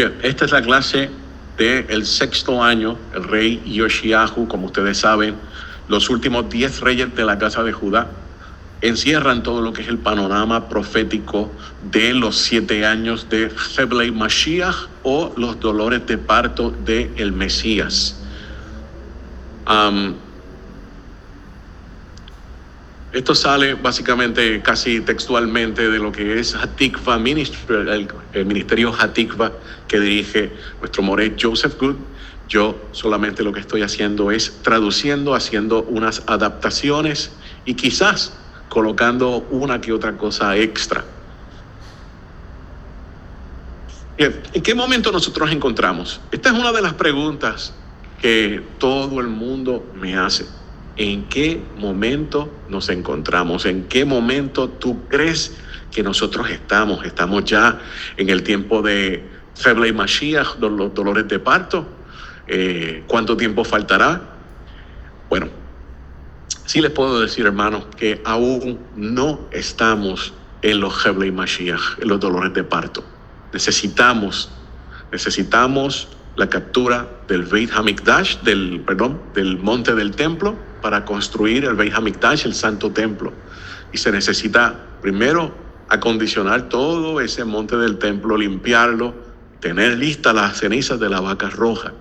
Bien, esta es la clase del sexto año, el rey Yoshiahu. Como ustedes saben, los últimos 10 reyes de la casa de Judá encierran todo lo que es el panorama profético de los 7 años de Heblei Mashiach, o los dolores de parto del Mesías. Esto sale básicamente casi textualmente de lo que es Hatikva Ministry, el ministerio Hatikva que dirige nuestro moré Joseph Good. Yo solamente lo que estoy haciendo es traduciendo, haciendo unas adaptaciones y quizás colocando una que otra cosa extra. ¿En qué momento nosotros nos encontramos? Esta es una de las preguntas que todo el mundo me hace. ¿En qué momento nos encontramos? ¿En qué momento tú crees que nosotros estamos? ¿Estamos ya en el tiempo de Heblei Mashiach, los dolores de parto? ¿Cuánto tiempo faltará? Bueno, sí les puedo decir, hermanos, que aún no estamos en los Heblei Mashiach, en los dolores de parto. Necesitamos la captura del Beit HaMikdash, del monte del templo, para construir el Beit HaMikdash, el santo templo. Y se necesita primero acondicionar todo ese monte del templo, limpiarlo, tener listas las cenizas de la vaca roja.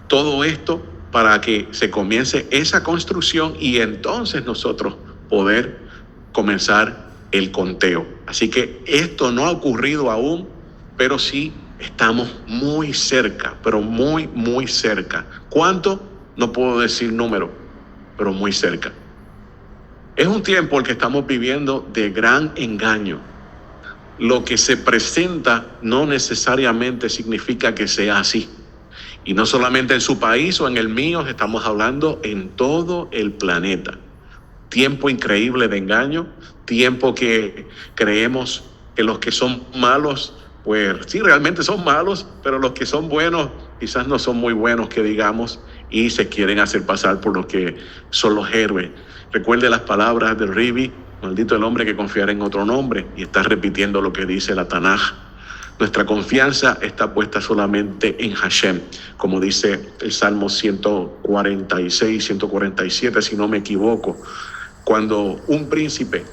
Todo esto para que se comience esa construcción y entonces nosotros poder comenzar el conteo. Así que esto no ha ocurrido aún, pero sí estamos muy cerca, pero muy, muy cerca. ¿Cuánto? No puedo decir número, pero muy cerca. Es un tiempo el que estamos viviendo de gran engaño. Lo que se presenta no necesariamente significa que sea así. Y no solamente en su país o en el mío, estamos hablando en todo el planeta. Tiempo increíble de engaño, tiempo que creemos que los que son malos, pues sí, realmente son malos, pero los que son buenos quizás no son muy buenos, que digamos, y se quieren hacer pasar por los que son los héroes. Recuerde las palabras de Ribi: maldito el hombre que confiara en otro nombre, y está repitiendo lo que dice la Tanaj. Nuestra confianza está puesta solamente en Hashem, como dice el Salmo 146, 147, si no me equivoco. Cuando un príncipe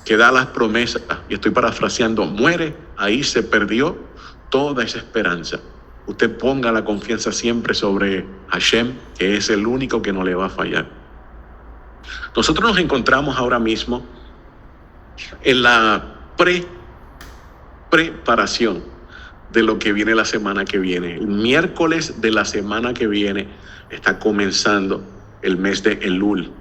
que da las promesas, y estoy parafraseando, muere, ahí se perdió toda esa esperanza. Usted ponga la confianza siempre sobre Hashem, que es el único que no le va a fallar. Nosotros nos encontramos ahora mismo en la preparación de lo que viene la semana que viene. El miércoles de la semana que viene está comenzando el mes de Elul.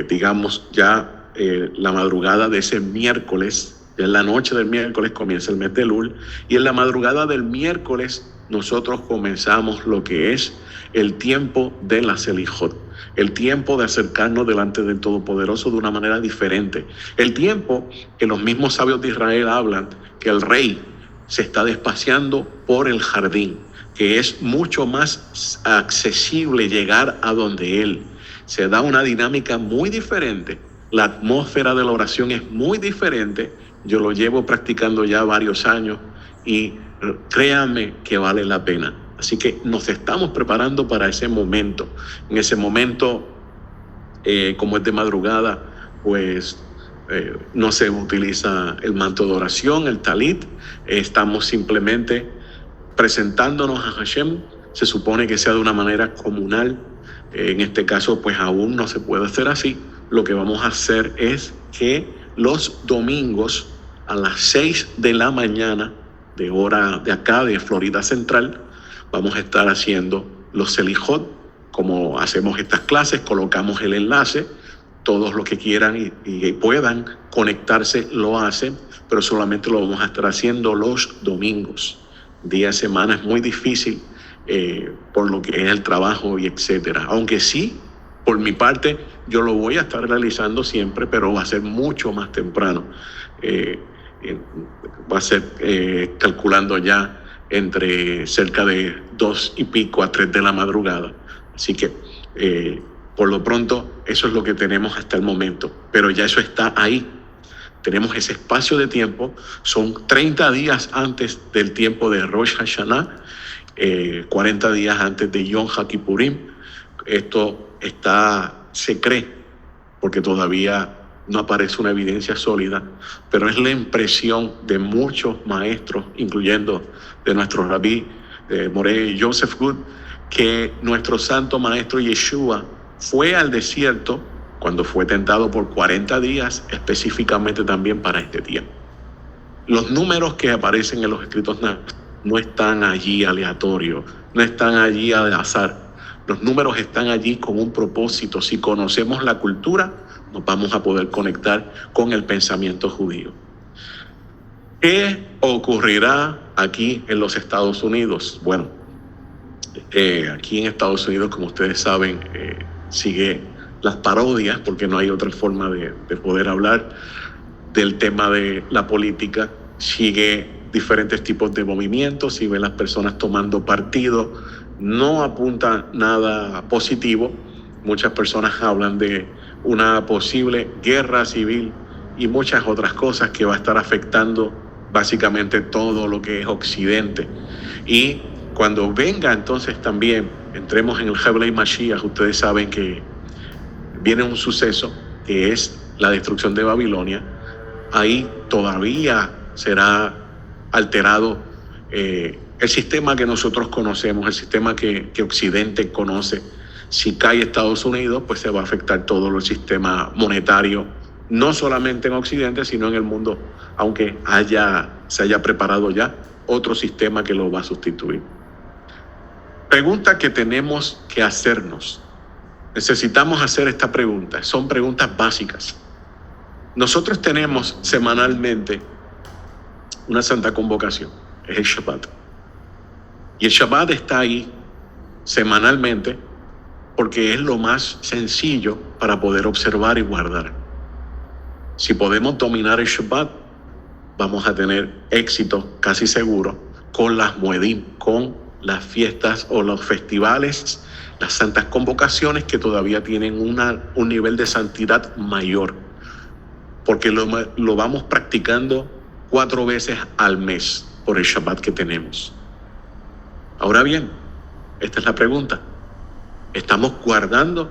Digamos ya la madrugada de ese miércoles, ya en la noche del miércoles comienza el mes de Elul, y en la madrugada del miércoles nosotros comenzamos lo que es el tiempo de la Selijot, el tiempo de acercarnos delante del Todopoderoso de una manera diferente, el tiempo que los mismos sabios de Israel hablan que el rey se está despaciando por el jardín, que es mucho más accesible llegar a donde él. Se da una dinámica muy diferente, la atmósfera de la oración es muy diferente. Yo lo llevo practicando ya varios años y créanme que vale la pena. Así que nos estamos preparando para ese momento. En ese momento, como es de madrugada, pues no se utiliza el manto de oración, el talit. Estamos simplemente presentándonos a Hashem. Se supone que sea de una manera comunal. En este caso, pues aún no se puede hacer así. Lo que vamos a hacer es que los domingos a las 6 de la mañana, de hora de acá, de Florida Central, vamos a estar haciendo los Selijot. Como hacemos estas clases, colocamos el enlace. Todos los que quieran y puedan conectarse lo hacen, pero solamente lo vamos a estar haciendo los domingos. Día de semana es muy difícil por lo que es el trabajo y etcétera. Aunque sí, por mi parte, yo lo voy a estar realizando siempre, pero va a ser mucho más temprano. Va a ser calculando ya entre cerca de 2 y pico a 3 de la madrugada. Así que por lo pronto eso es lo que tenemos hasta el momento, pero ya eso está ahí. Tenemos ese espacio de tiempo, son 30 días antes del tiempo de Rosh Hashanah, 40 días antes de Yom HaKippurim. Esto se cree, porque todavía no aparece una evidencia sólida, pero es la impresión de muchos maestros, incluyendo de nuestro rabí Moreh Joseph Good, que nuestro santo maestro Yeshua fue al desierto cuando fue tentado por 40 días, específicamente también para este tiempo. Los números que aparecen en los escritos no están allí aleatorios, no están allí al azar. Los números están allí con un propósito. Si conocemos la cultura, nos vamos a poder conectar con el pensamiento judío. ¿Qué ocurrirá aquí en los Estados Unidos? Bueno, aquí en Estados Unidos, como ustedes saben, sigue las parodias, porque no hay otra forma de poder hablar del tema de la política. Sigue diferentes tipos de movimientos, si ven las personas tomando partido, no apunta nada positivo. Muchas personas hablan de una posible guerra civil y muchas otras cosas que va a estar afectando básicamente todo lo que es Occidente. Y cuando venga entonces también, entremos en el Heblei Mashiach, ustedes saben que viene un suceso que es la destrucción de Babilonia. Ahí todavía será alterado el sistema que nosotros conocemos, el sistema que Occidente conoce. Si cae Estados Unidos, pues se va a afectar todo el sistema monetario, no solamente en Occidente, sino en el mundo, aunque se haya preparado ya otro sistema que lo va a sustituir. Pregunta que tenemos que hacernos. Necesitamos hacer esta pregunta. Son preguntas básicas. Nosotros tenemos semanalmente una santa convocación, es el Shabbat. Y el Shabbat está ahí semanalmente porque es lo más sencillo para poder observar y guardar. Si podemos dominar el Shabbat, vamos a tener éxito casi seguro con las Moedim, con las fiestas o los festivales, las santas convocaciones que todavía tienen un nivel de santidad mayor, porque lo vamos practicando 4 veces al mes por el Shabbat que tenemos. Ahora bien, esta es la pregunta. ¿Estamos guardando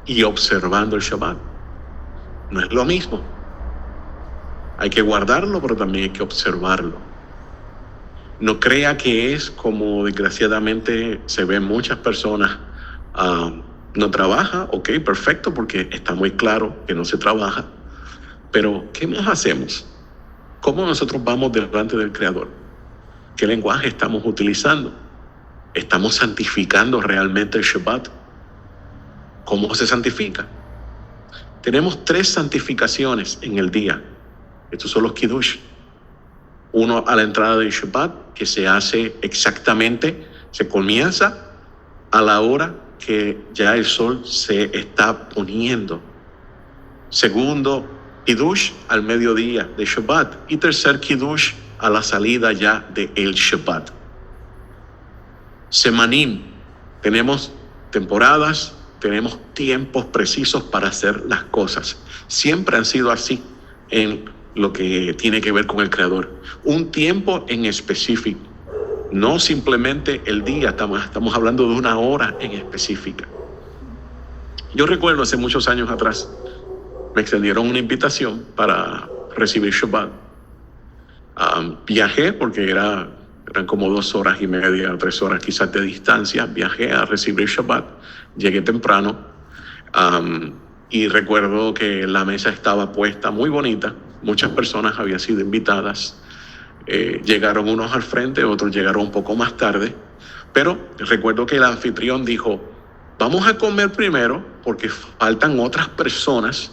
y observando el Shabbat? No es lo mismo. Hay que guardarlo, pero también hay que observarlo. No crea que es como desgraciadamente se ven muchas personas. No trabaja, ok, perfecto, porque está muy claro que no se trabaja. Pero, ¿qué más hacemos? ¿Cómo nosotros vamos delante del Creador? ¿Qué lenguaje estamos utilizando? ¿Estamos santificando realmente el Shabbat? ¿Cómo se santifica? Tenemos 3 santificaciones en el día. Estos son los Kiddush. Uno a la entrada del Shabbat, que se hace exactamente, se comienza a la hora que ya el sol se está poniendo. Segundo Kiddush al mediodía de Shabbat. Y tercer Kiddush a la salida ya de el Shabbat. Semanim, tenemos temporadas, tenemos tiempos precisos para hacer las cosas. Siempre han sido así en lo que tiene que ver con el Creador. Un tiempo en específico, no simplemente el día, estamos hablando de una hora en específica. Yo recuerdo hace muchos años atrás, me extendieron una invitación para recibir Shabbat. Viajé porque eran como 2 horas y media, 3 horas quizás de distancia. Viajé a recibir Shabbat, llegué temprano y recuerdo que la mesa estaba puesta muy bonita. Muchas personas habían sido invitadas. Llegaron unos al frente, otros llegaron un poco más tarde. Pero recuerdo que el anfitrión dijo, vamos a comer primero porque faltan otras personas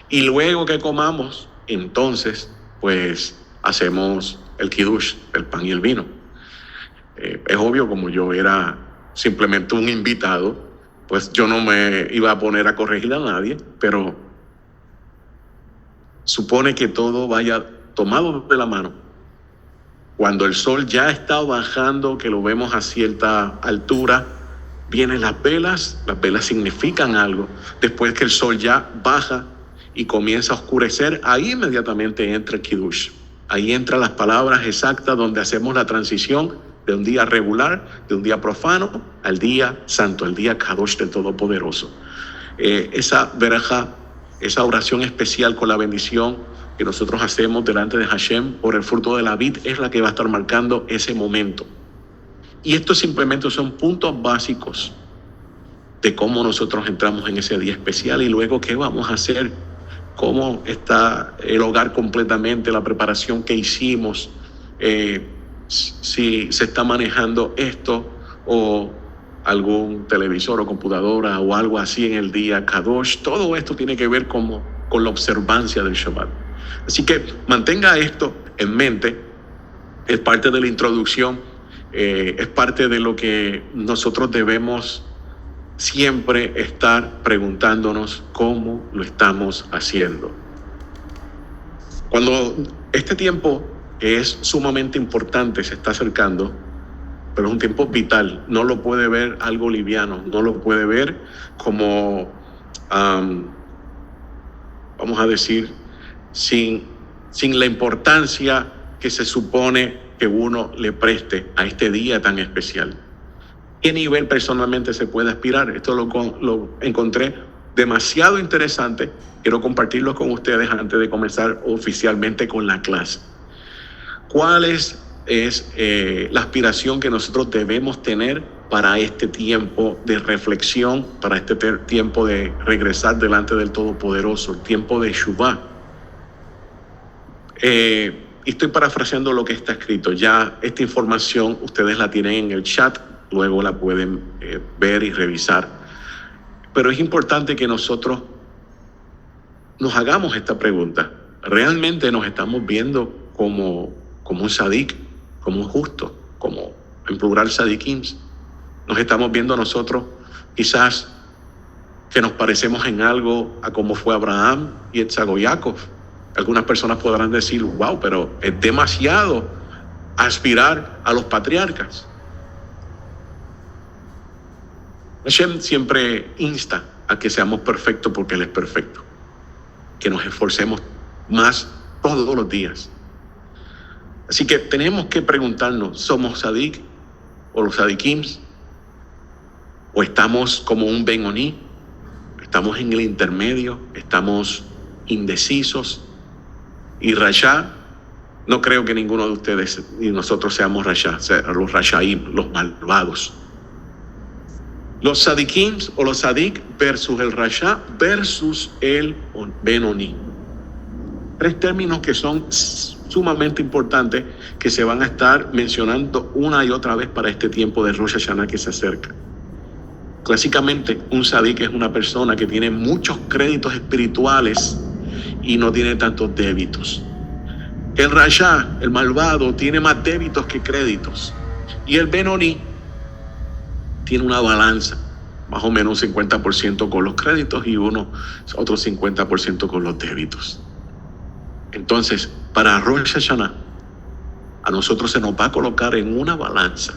y luego que comamos, entonces pues hacemos el kiddush, el pan y el vino. Es obvio, como yo era simplemente un invitado, pues yo no me iba a poner a corregir a nadie, pero supone que todo vaya tomado de la mano. Cuando el sol ya está bajando, que lo vemos a cierta altura, vienen las velas significan algo. Después que el sol ya baja y comienza a oscurecer, ahí inmediatamente entra el Kiddush. Ahí entran las palabras exactas donde hacemos la transición de un día regular, de un día profano, al día santo, al día Kadosh del Todopoderoso. Esa verajá, esa oración especial con la bendición que nosotros hacemos delante de Hashem por el fruto de la vid, es la que va a estar marcando ese momento. Y estos simplemente son puntos básicos de cómo nosotros entramos en ese día especial y luego qué vamos a hacer, cómo está el hogar completamente, la preparación que hicimos, si se está manejando esto o algún televisor o computadora o algo así en el día Kadosh. Todo esto tiene que ver con la observancia del Shabbat. Así que mantenga esto en mente, es parte de la introducción, es parte de lo que nosotros debemos siempre estar preguntándonos cómo lo estamos haciendo. Cuando este tiempo es sumamente importante, se está acercando, pero es un tiempo vital, no lo puede ver algo liviano, no lo puede ver como, vamos a decir, sin la importancia que se supone que uno le preste a este día tan especial. ¿Qué nivel personalmente se puede aspirar? Esto lo encontré demasiado interesante. Quiero compartirlo con ustedes antes de comenzar oficialmente con la clase. ¿Cuál es la aspiración que nosotros debemos tener para este tiempo de reflexión, para este tiempo de regresar delante del Todopoderoso, el tiempo de Shuvah? Y estoy parafraseando lo que está escrito. Ya esta información ustedes la tienen en el chat, luego la pueden ver y revisar. Pero es importante que nosotros nos hagamos esta pregunta. ¿Realmente nos estamos viendo como un sadik, como un justo, como en plural sadikims? ¿Nos estamos viendo nosotros quizás que nos parecemos en algo a como fue Abraham y Yitzhak y Jacob? Algunas personas podrán decir, wow, pero es demasiado aspirar a los patriarcas. Hashem siempre insta a que seamos perfectos porque Él es perfecto, que nos esforcemos más todos los días. Así que tenemos que preguntarnos, ¿somos sadik o los sadikims? ¿O estamos como un Ben-Oni? ¿Estamos en el intermedio? ¿Estamos indecisos? Y Rasha, no creo que ninguno de ustedes y nosotros seamos Rasha, los Rashaim, los malvados. Los sadikims o los sadik versus el Rasha versus el Ben-Oni. Tres términos que son sumamente importantes que se van a estar mencionando una y otra vez para este tiempo de Rosh Hashanah que se acerca. Clásicamente, un sadik es una persona que tiene muchos créditos espirituales y no tiene tantos débitos. El Rasha, el malvado, tiene más débitos que créditos. Y el Ben-Oni tiene una balanza, más o menos un 50% con los créditos y otro 50% con los débitos. Entonces, para Rosh Hashanah, a nosotros se nos va a colocar en una balanza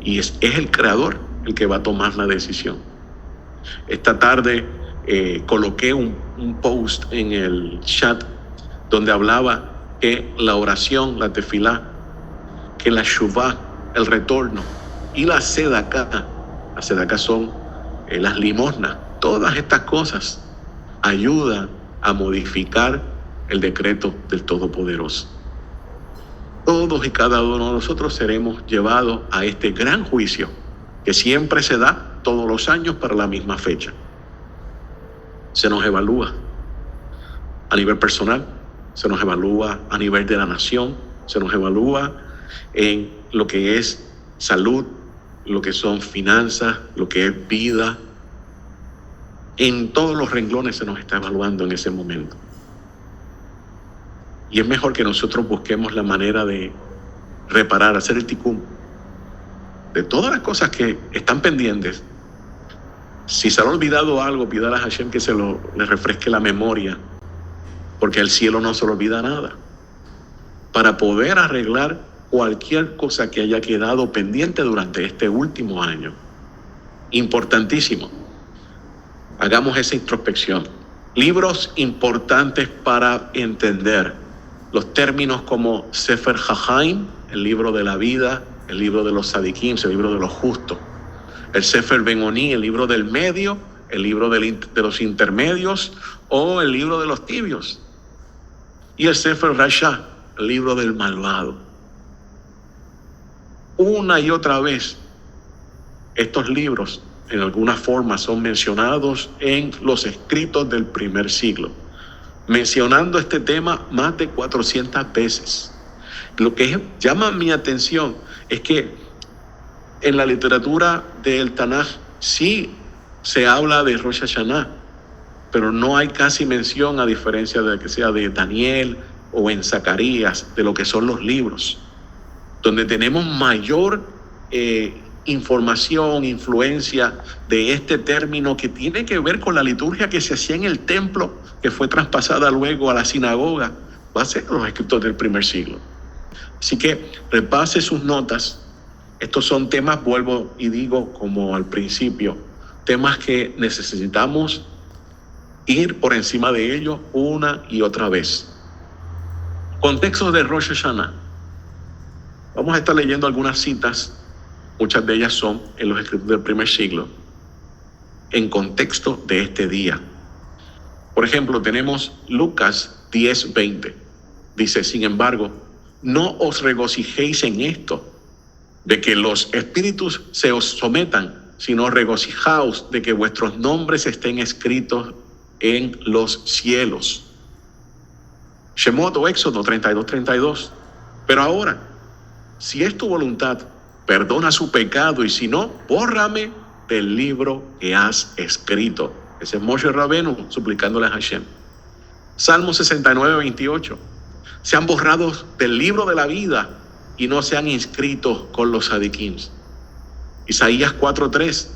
y es el Creador el que va a tomar la decisión. Esta tarde coloqué un post en el chat donde hablaba que la oración, la tefilá, que la shuvá, el retorno y la sedaká, las sedaká son las limosnas, todas estas cosas ayudan a modificar el decreto del Todopoderoso. Todos y cada uno de nosotros seremos llevados a este gran juicio que siempre se da todos los años para la misma fecha. Se nos evalúa a nivel personal, se nos evalúa a nivel de la nación, se nos evalúa en lo que es salud, lo que son finanzas, lo que es vida. En todos los renglones se nos está evaluando en ese momento. Y es mejor que nosotros busquemos la manera de reparar, hacer el tikkun de todas las cosas que están pendientes. Si se ha olvidado algo, pídale a Hashem que le refresque la memoria, porque al cielo no se le olvida nada, para poder arreglar cualquier cosa que haya quedado pendiente durante este último año. Importantísimo. Hagamos esa introspección. Libros importantes para entender. Los términos como Sefer HaHaim, el libro de la vida, el libro de los Sadikim, el libro de los justos. El Sefer Benoni, el libro del medio, el libro de los intermedios o el libro de los tibios. Y el Sefer Rasha, el libro del malvado. Una y otra vez, estos libros en alguna forma son mencionados en los escritos del primer siglo, mencionando este tema más de 400 veces. Lo que llama mi atención es que en la literatura del Tanaj sí se habla de Rosh Hashanah, pero no hay casi mención, a diferencia de que sea de Daniel o en Zacarías, de lo que son los libros, donde tenemos mayor información, influencia de este término que tiene que ver con la liturgia que se hacía en el templo, que fue traspasada luego a la sinagoga, va a ser los escritos del primer siglo. Así que repase sus notas. Estos son temas, vuelvo y digo como al principio, temas que necesitamos ir por encima de ellos una y otra vez. Contexto de Rosh Hashanah. Vamos a estar leyendo algunas citas, muchas de ellas son en los escritos del primer siglo, en contexto de este día. Por ejemplo, tenemos Lucas 10:20. Dice, sin embargo, no os regocijéis en esto, de que los espíritus se os sometan, sino regocijaos de que vuestros nombres estén escritos en los cielos. Shemot o Éxodo 32:32. Pero ahora, si es tu voluntad, perdona su pecado, y si no, bórrame del libro que has escrito. Ese es Moshe Rabenu suplicándole a Hashem. Salmo 69:28. Sean borrados del libro de la vida y no sean inscritos con los sadikim. Isaías 4:3.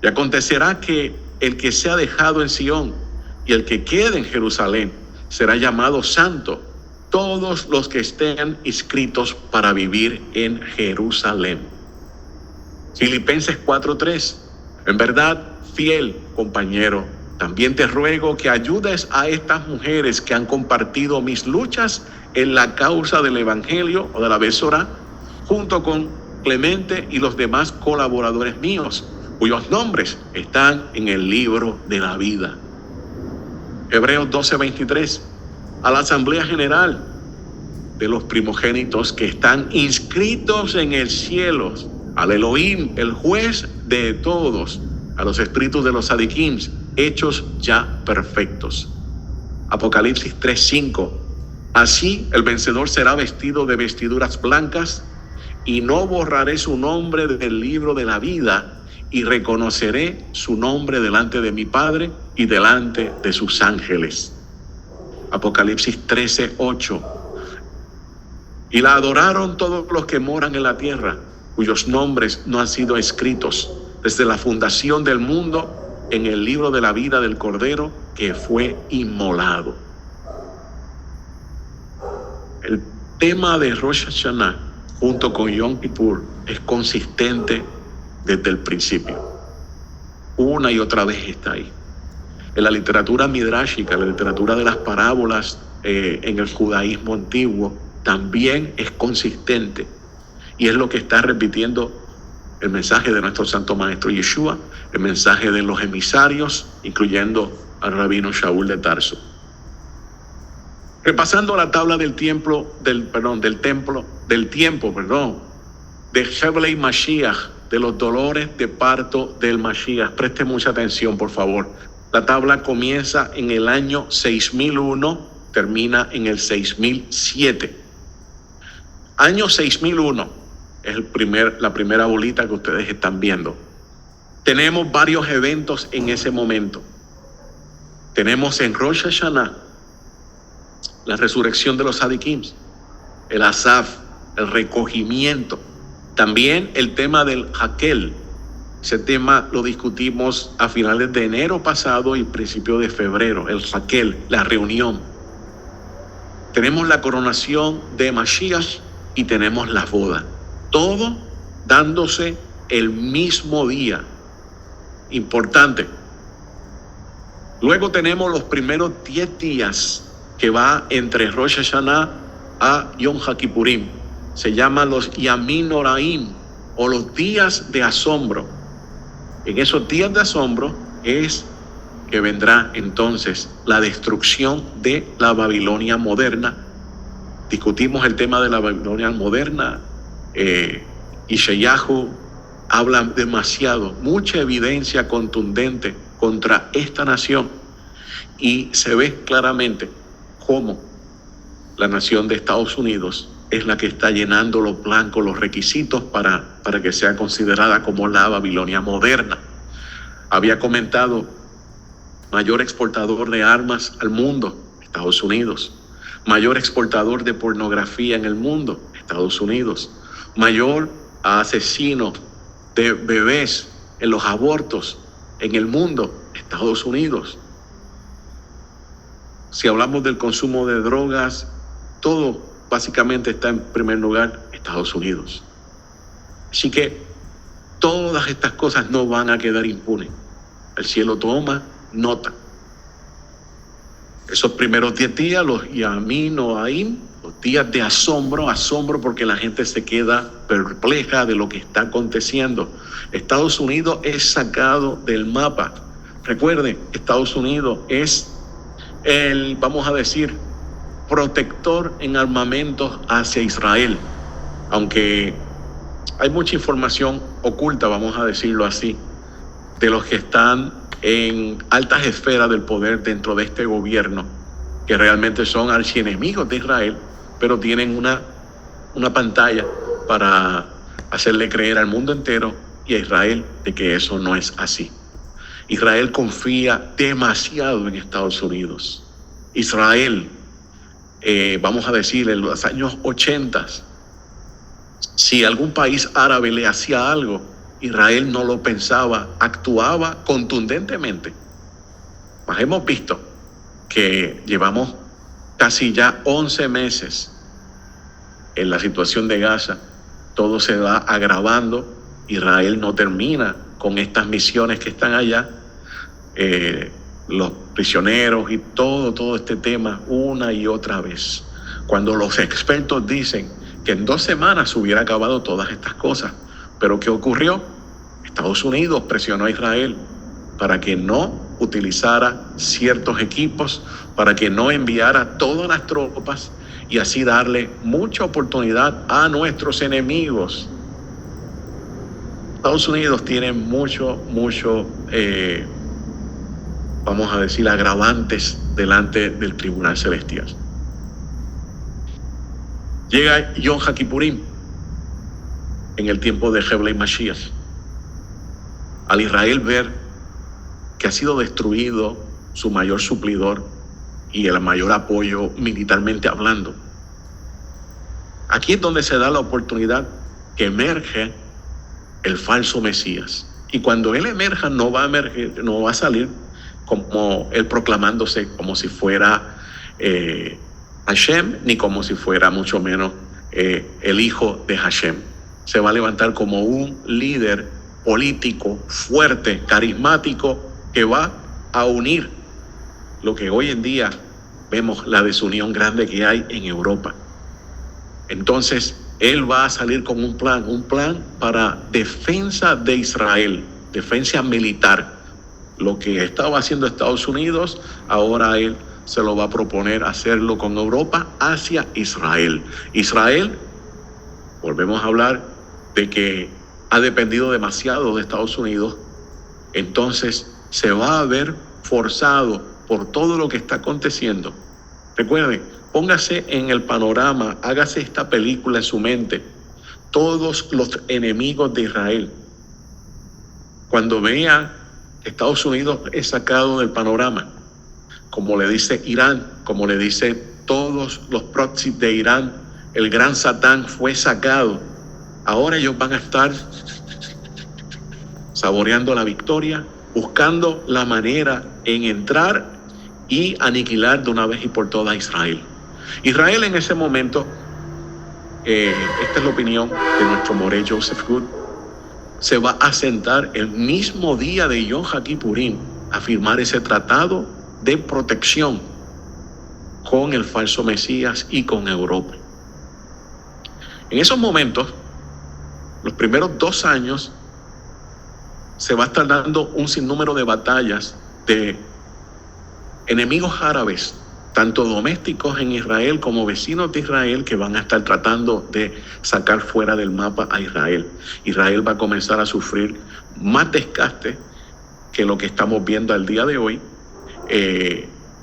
Y acontecerá que el que sea dejado en Sión y el que quede en Jerusalén será llamado santo, todos los que estén inscritos para vivir en Jerusalén. Filipenses 4:3. En verdad, fiel compañero, también te ruego que ayudes a estas mujeres que han compartido mis luchas en la causa del Evangelio o de la Besorá, junto con Clemente y los demás colaboradores míos, cuyos nombres están en el libro de la vida. Hebreos 12:23. A la Asamblea General de los primogénitos que están inscritos en el cielo, al Elohim, el juez de todos, a los espíritus de los sadikim, hechos ya perfectos. Apocalipsis 3:5. Así el vencedor será vestido de vestiduras blancas, y no borraré su nombre del libro de la vida, y reconoceré su nombre delante de mi Padre y delante de sus ángeles. Apocalipsis 13:8. Y la adoraron todos los que moran en la tierra, cuyos nombres no han sido escritos desde la fundación del mundo en el libro de la vida del Cordero que fue inmolado. El tema de Rosh Hashanah junto con Yom Kippur es consistente desde el principio. Una y otra vez está ahí. En la literatura midrashica, la literatura de las parábolas en el judaísmo antiguo, también es consistente. Y es lo que está repitiendo el mensaje de nuestro Santo Maestro Yeshua, el mensaje de los emisarios, incluyendo al rabino Shaul de Tarso. Repasando la tabla del tiempo de Shevelei Mashiach, de los dolores de parto del Mashiach. Preste mucha atención, por favor. La tabla comienza en el año 6001, termina en el 6007. Año 6001 es la primera bolita que ustedes están viendo. Tenemos varios eventos en ese momento. Tenemos en Rosh Hashanah la resurrección de los Sadikim, el Asaf, el recogimiento. También el tema del Hakel. Ese tema lo discutimos a finales de enero pasado y principio de febrero. El Hakel, la reunión. Tenemos la coronación de Mashiach y tenemos la boda. Todo dándose el mismo día. Importante. Luego tenemos los primeros 10 días que va entre Rosh Hashanah a Yom HaKippurim. Se llaman los Yamim Noraim, o los días de asombro. En esos días de asombro es que vendrá entonces la destrucción de la Babilonia moderna. Discutimos el tema de la Babilonia moderna. Yeshayahu habla demasiado, mucha evidencia contundente contra esta nación, y se ve claramente cómo la nación de Estados Unidos es la que está llenando los blancos, los requisitos para que sea considerada como la Babilonia moderna. Había comentado, mayor exportador de armas al mundo, Estados Unidos. Mayor exportador de pornografía en el mundo, Estados Unidos. Mayor asesino de bebés en los abortos en el mundo, Estados Unidos. Si hablamos del consumo de drogas, todo básicamente está en primer lugar, Estados Unidos. Así que todas estas cosas no van a quedar impunes. El cielo toma nota. Esos primeros 10 días, los Yamim Noraim, los días de asombro porque la gente se queda perpleja de lo que está aconteciendo. Estados Unidos es sacado del mapa. Recuerden, Estados Unidos es el, vamos a decir, protector en armamentos hacia Israel. Aunque hay mucha información oculta, vamos a decirlo así, de los que están en altas esferas del poder dentro de este gobierno, que realmente son archienemigos de Israel, pero tienen una pantalla para hacerle creer al mundo entero y a Israel de que eso no es así. Israel confía demasiado en Estados Unidos. Israel, vamos a decir, en los años 80, si algún país árabe le hacía algo, Israel no lo pensaba, actuaba contundentemente. Mas hemos visto que llevamos casi ya 11 meses en la situación de Gaza. Todo se va agravando. Israel no termina con estas misiones que están allá. Los prisioneros y todo este tema una y otra vez. Cuando los expertos dicen que en 2 semanas se hubiera acabado todas estas cosas. Pero ¿qué ocurrió? Estados Unidos presionó a Israel para que no utilizara ciertos equipos, para que no enviara todas las tropas y así darle mucha oportunidad a nuestros enemigos. Estados Unidos tiene mucho, vamos a decir, agravantes delante del Tribunal Celestial. Llega Yom HaKippurim en el tiempo de Heblei Mashiach. Al Israel ver que ha sido destruido su mayor suplidor y el mayor apoyo militarmente hablando, aquí es donde se da la oportunidad que emerge el falso Mesías. Y cuando él emerja, no va a salir como él proclamándose como si fuera Hashem, ni como si fuera mucho menos el hijo de Hashem. Se va a levantar como un líder político fuerte, carismático, que va a unir lo que hoy en día vemos la desunión grande que hay en Europa. Entonces, él va a salir con un plan para defensa de Israel, defensa militar. Lo que estaba haciendo Estados Unidos, ahora él se lo va a proponer hacerlo con Europa hacia Israel. Israel, volvemos a hablar de que ha dependido demasiado de Estados Unidos, entonces se va a ver forzado por todo lo que está aconteciendo. Recuerden, póngase en el panorama, hágase esta película en su mente, todos los enemigos de Israel. Cuando vean que Estados Unidos es sacado del panorama, como le dice Irán, como le dice todos los proxies de Irán, el gran Satán fue sacado. Ahora ellos van a estar saboreando la victoria, buscando la manera en entrar y aniquilar de una vez y por todas a Israel. Israel en ese momento, esta es la opinión de nuestro Moré Joseph Good, se va a sentar el mismo día de Yom HaKippurim a firmar ese tratado de protección con el falso Mesías y con Europa. En esos momentos, los primeros 2 años, se va a estar dando un sinnúmero de batallas de enemigos árabes, tanto domésticos en Israel como vecinos de Israel, que van a estar tratando de sacar fuera del mapa a Israel. Israel va a comenzar a sufrir más desgaste que lo que estamos viendo al día de hoy.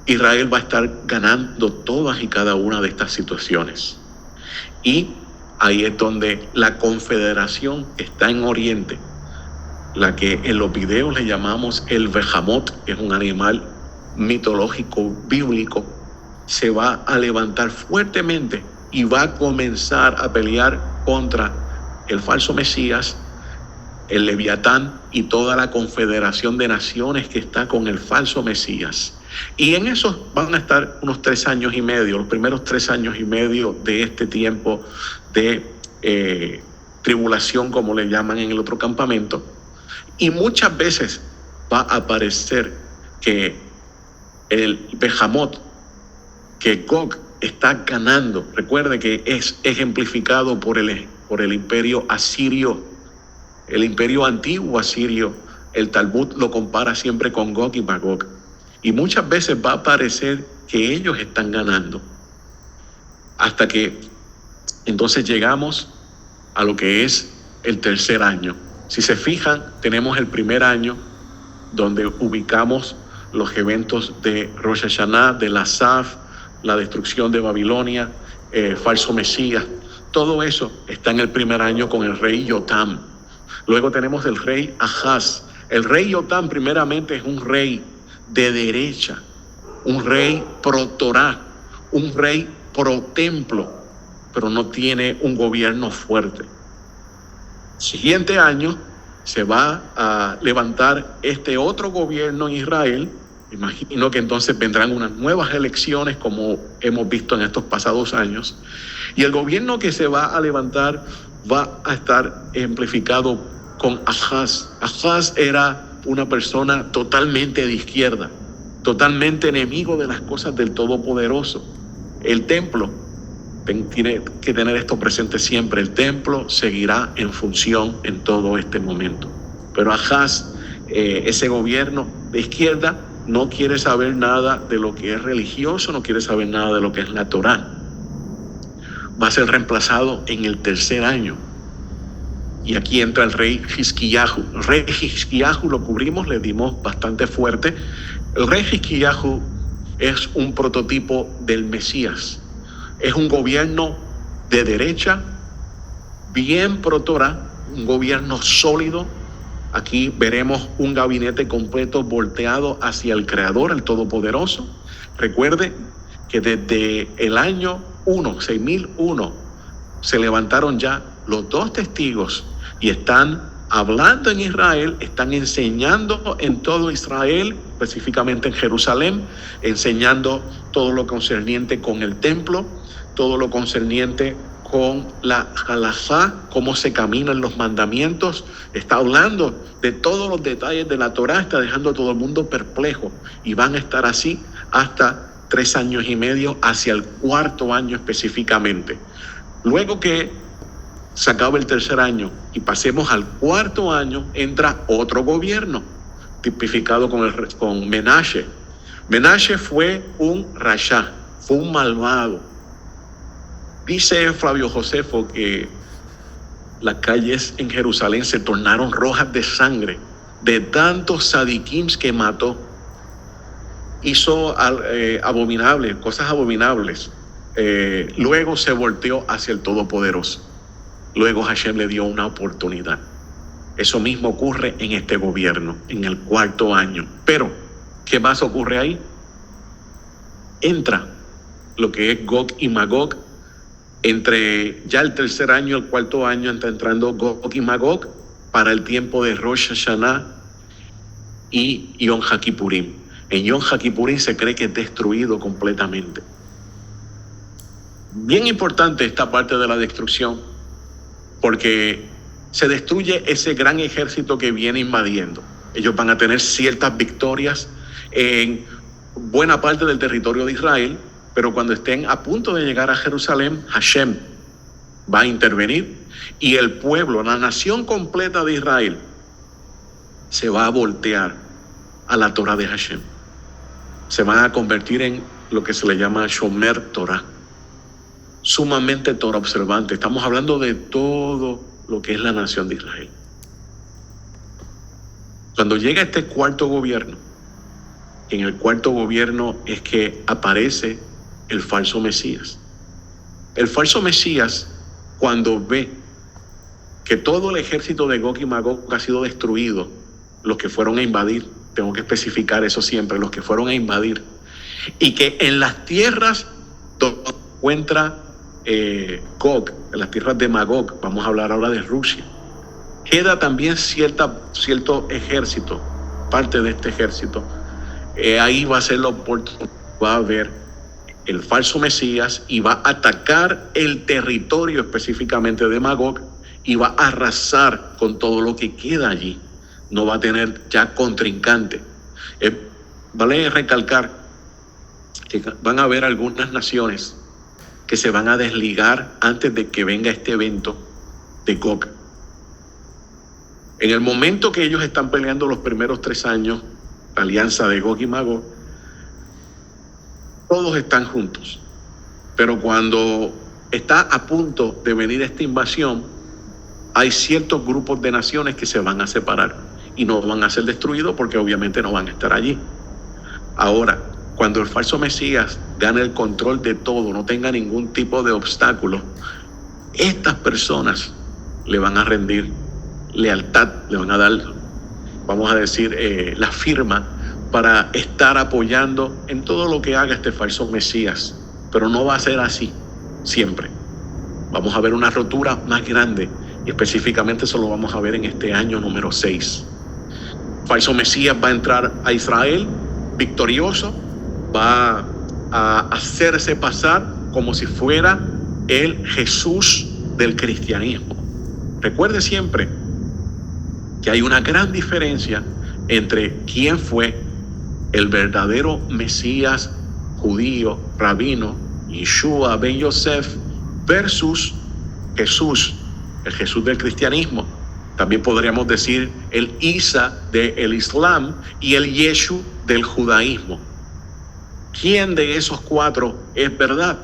Israel va a estar ganando todas y cada una de estas situaciones. Y ahí es donde la confederación que está en Oriente, la que en los videos le llamamos el Behamot, que es un animal mitológico bíblico, se va a levantar fuertemente y va a comenzar a pelear contra el falso Mesías, el Leviatán y toda la confederación de naciones que está con el falso Mesías. Y en eso van a estar unos 3 años y medio, los primeros 3 años y medio de este tiempo de tribulación, como le llaman en el otro campamento. Y muchas veces va a aparecer que el Behamot, que Gog está ganando. Recuerde que es ejemplificado por el imperio asirio, el imperio antiguo asirio. El Talmud lo compara siempre con Gog y Magog. Y muchas veces va a parecer que ellos están ganando. Hasta que entonces llegamos a lo que es el tercer año. Si se fijan, tenemos el primer año donde ubicamos los eventos de Rosh Hashanah, de la Asaf, la destrucción de Babilonia, falso Mesías. Todo eso está en el primer año con el rey Yotam. Luego tenemos el rey Ahaz. El rey Yotam primeramente es un rey de derecha, un rey pro Torah, un rey pro templo, pero no tiene un gobierno fuerte. Siguiente año se va a levantar este otro gobierno en Israel. Imagino que entonces vendrán unas nuevas elecciones, como hemos visto en estos pasados años. Y el gobierno que se va a levantar va a estar ejemplificado con Ahaz. Ahaz era una persona totalmente de izquierda, totalmente enemigo de las cosas del Todopoderoso. El templo, tiene que tener esto presente siempre, el templo seguirá en función en todo este momento. Pero Ahaz, ese gobierno de izquierda, no quiere saber nada de lo que es religioso, no quiere saber nada de lo que es la Torá. Va a ser reemplazado en el tercer año. Y aquí entra el rey Hizquiyahú. El rey Hizquiyahú lo cubrimos, le dimos bastante fuerte. El rey Hizquiyahú es un prototipo del Mesías. Es un gobierno de derecha, bien pro Torah, un gobierno sólido. Aquí veremos un gabinete completo volteado hacia el Creador, el Todopoderoso. Recuerde que desde el año 6001, se levantaron ya los 2 testigos y están hablando en Israel, están enseñando en todo Israel, específicamente en Jerusalén, enseñando todo lo concerniente con el templo, todo lo concerniente con la halajá, cómo se caminan los mandamientos. Está hablando de todos los detalles de la Torá, está dejando a todo el mundo perplejo, y van a estar así hasta 3 años y medio, hacia el 4.º año específicamente. Luego que se acaba el tercer año y pasemos al 4.º año, entra otro gobierno, tipificado con Menashe. Menashe fue un rasha, fue un malvado. Dice Flavio Josefo que las calles en Jerusalén se tornaron rojas de sangre de tantos sadiquims que mató. Hizo cosas abominables. Luego se volteó hacia el Todopoderoso. Luego Hashem le dio una oportunidad. Eso mismo ocurre en este gobierno, en el 4.º año. Pero, ¿qué más ocurre ahí? Entra lo que es Gog y Magog. Entre ya el tercer año y el 4.º año está entrando Gog y Magog para el tiempo de Rosh Hashanah y Yom HaKippurim. En Yom HaKippurim se cree que es destruido completamente. Bien importante esta parte de la destrucción, porque se destruye ese gran ejército que viene invadiendo. ellos van a tener ciertas victorias en buena parte del territorio de Israel, pero cuando estén a punto de llegar a Jerusalén, Hashem va a intervenir y el pueblo, la nación completa de Israel, se va a voltear a la Torah de Hashem. Se van a convertir en lo que se le llama Shomer Torah, sumamente Torah observante. Estamos hablando de todo lo que es la nación de Israel. Cuando llega este cuarto gobierno, en el cuarto gobierno es que aparece el falso Mesías. El falso Mesías, cuando ve que todo el ejército de Gog y Magog ha sido destruido, los que fueron a invadir, tengo que especificar eso siempre, los que fueron a invadir, y que en las tierras donde encuentra Gog, en las tierras de Magog, vamos a hablar ahora de Rusia, queda también cierto ejército, parte de este ejército. Ahí va a ser la oportunidad, va a haber el falso Mesías y va a atacar el territorio específicamente de Magog y va a arrasar con todo lo que queda allí. No va a tener ya contrincante. Vale recalcar que van a haber algunas naciones que se van a desligar antes de que venga este evento de Gog. En el momento que ellos están peleando los primeros 3 años, la alianza de Gog y Magog, todos están juntos. Pero cuando está a punto de venir esta invasión, hay ciertos grupos de naciones que se van a separar y no van a ser destruidos porque obviamente no van a estar allí. Ahora, cuando el falso Mesías gane el control de todo, no tenga ningún tipo de obstáculo, estas personas le van a rendir lealtad, le van a dar, vamos a decir, la firma para estar apoyando en todo lo que haga este falso Mesías. Pero no va a ser así siempre. Vamos a ver una rotura más grande y específicamente eso lo vamos a ver en este año número 6. Falso Mesías va a entrar a Israel victorioso, va a hacerse pasar como si fuera el Jesús del cristianismo. Recuerde siempre que hay una gran diferencia entre quién fue el verdadero Mesías judío, rabino, Yeshua ben Yosef, versus Jesús, el Jesús del cristianismo. También podríamos decir el Isa del Islam y el Yeshu del judaísmo. ¿Quién de esos 4 es verdad?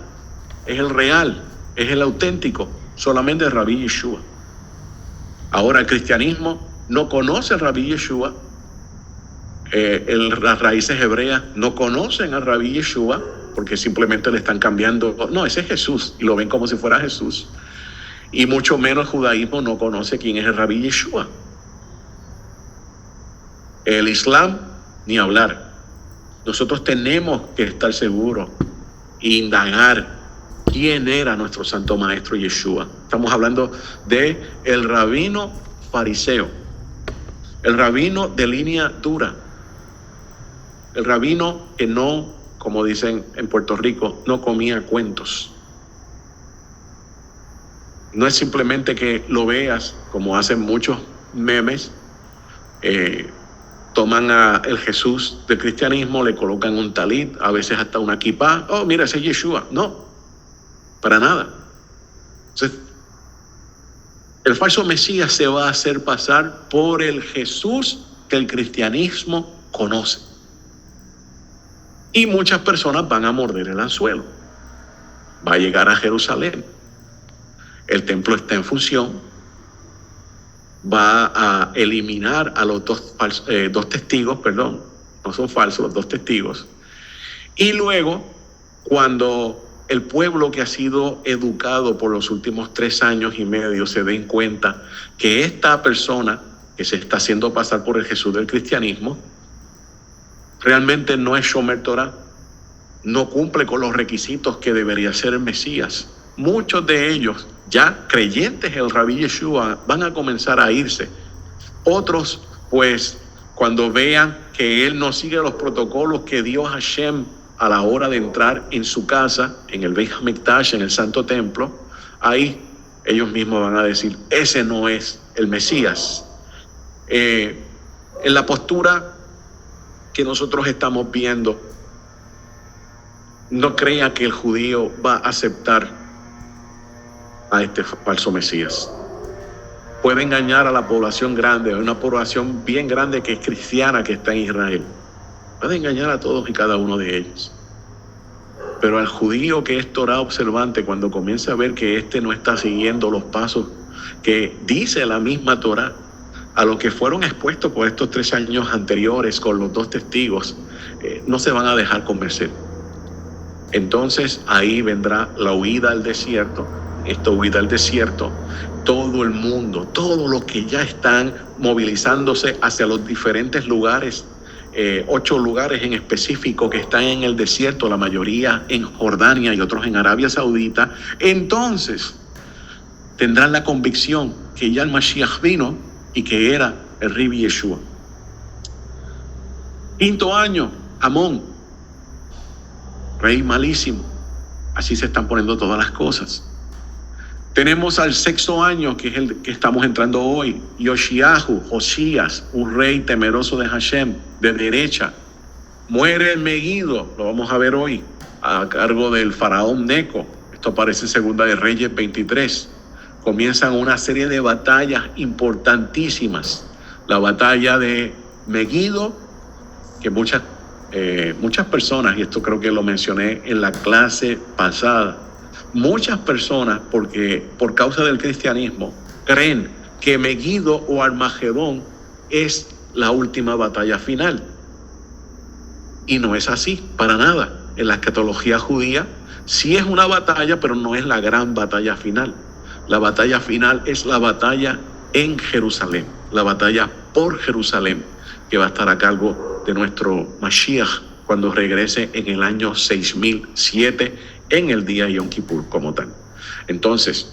Es el real, es el auténtico, solamente el Rabí Yeshua. Ahora el cristianismo no conoce al Rabí Yeshua. Las raíces hebreas no conocen al Rabí Yeshua porque simplemente le están cambiando. No, ese es Jesús y lo ven como si fuera Jesús. Y mucho menos el judaísmo no conoce quién es el Rabí Yeshua. El Islam, ni hablar. Nosotros tenemos que estar seguros e indagar quién era nuestro santo maestro Yeshua. Estamos hablando de el rabino fariseo, el rabino de línea dura, el rabino que no, como dicen en Puerto Rico, no comía cuentos. No es simplemente que lo veas como hacen muchos memes, toman a el Jesús del cristianismo, le colocan un talit, a veces hasta una kipá. Oh, mira, ese es Yeshua. No, para nada. Entonces, el falso Mesías se va a hacer pasar por el Jesús que el cristianismo conoce. Y muchas personas van a morder el anzuelo. Va a llegar a Jerusalén. El templo está en función. Va a eliminar a los dos testigos, no son falsos, los 2 testigos. Y luego, cuando el pueblo que ha sido educado por los últimos 3 años y medio se den cuenta que esta persona que se está haciendo pasar por el Jesús del cristianismo realmente no es Shomer Torah, no cumple con los requisitos que debería ser el Mesías. Muchos de ellos, ya creyentes en el Rabí Yeshua, van a comenzar a irse. Otros, pues, cuando vean que él no sigue los protocolos que dio Hashem a la hora de entrar en su casa, en el Beit HaMikdash, en el Santo Templo, ahí ellos mismos van a decir, ese no es el Mesías. En la postura que nosotros estamos viendo, no crea que el judío va a aceptar a este falso Mesías. Puede engañar a la población grande, a una población bien grande que es cristiana, que está en Israel. Puede engañar a todos y cada uno de ellos. Pero al judío que es Torah observante, cuando comienza a ver que este no está siguiendo los pasos que dice la misma Torah, a los que fueron expuestos por estos 3 años anteriores con los 2 testigos, no se van a dejar convencer. Entonces ahí vendrá la huida al desierto. Esta huida al desierto, todo el mundo, todos los que ya están movilizándose hacia los diferentes lugares, 8 lugares en específico que están en el desierto, la mayoría en Jordania y otros en Arabia Saudita, entonces tendrán la convicción que ya el Mashiach vino y que era el Rabbi Yeshua. 5º año, Amón, rey malísimo. Así se están poniendo todas las cosas. Tenemos al 6º año, que es el que estamos entrando hoy, Josías, un rey temeroso de Hashem, de derecha. Muere en Megido, lo vamos a ver hoy, a cargo del faraón Neco. Esto aparece en 2 de Reyes 23. Comienzan una serie de batallas importantísimas. La batalla de Megido, que muchas personas, y esto creo que lo mencioné en la clase pasada, muchas personas, porque por causa del cristianismo, creen que Megido o Armagedón es la última batalla final. Y no es así, para nada. En la escatología judía sí es una batalla, pero no es la gran batalla final. La batalla final es la batalla en Jerusalén, la batalla por Jerusalén, que va a estar a cargo de nuestro Mashiach cuando regrese en el año 6007, en el día Yom Kippur como tal. Entonces,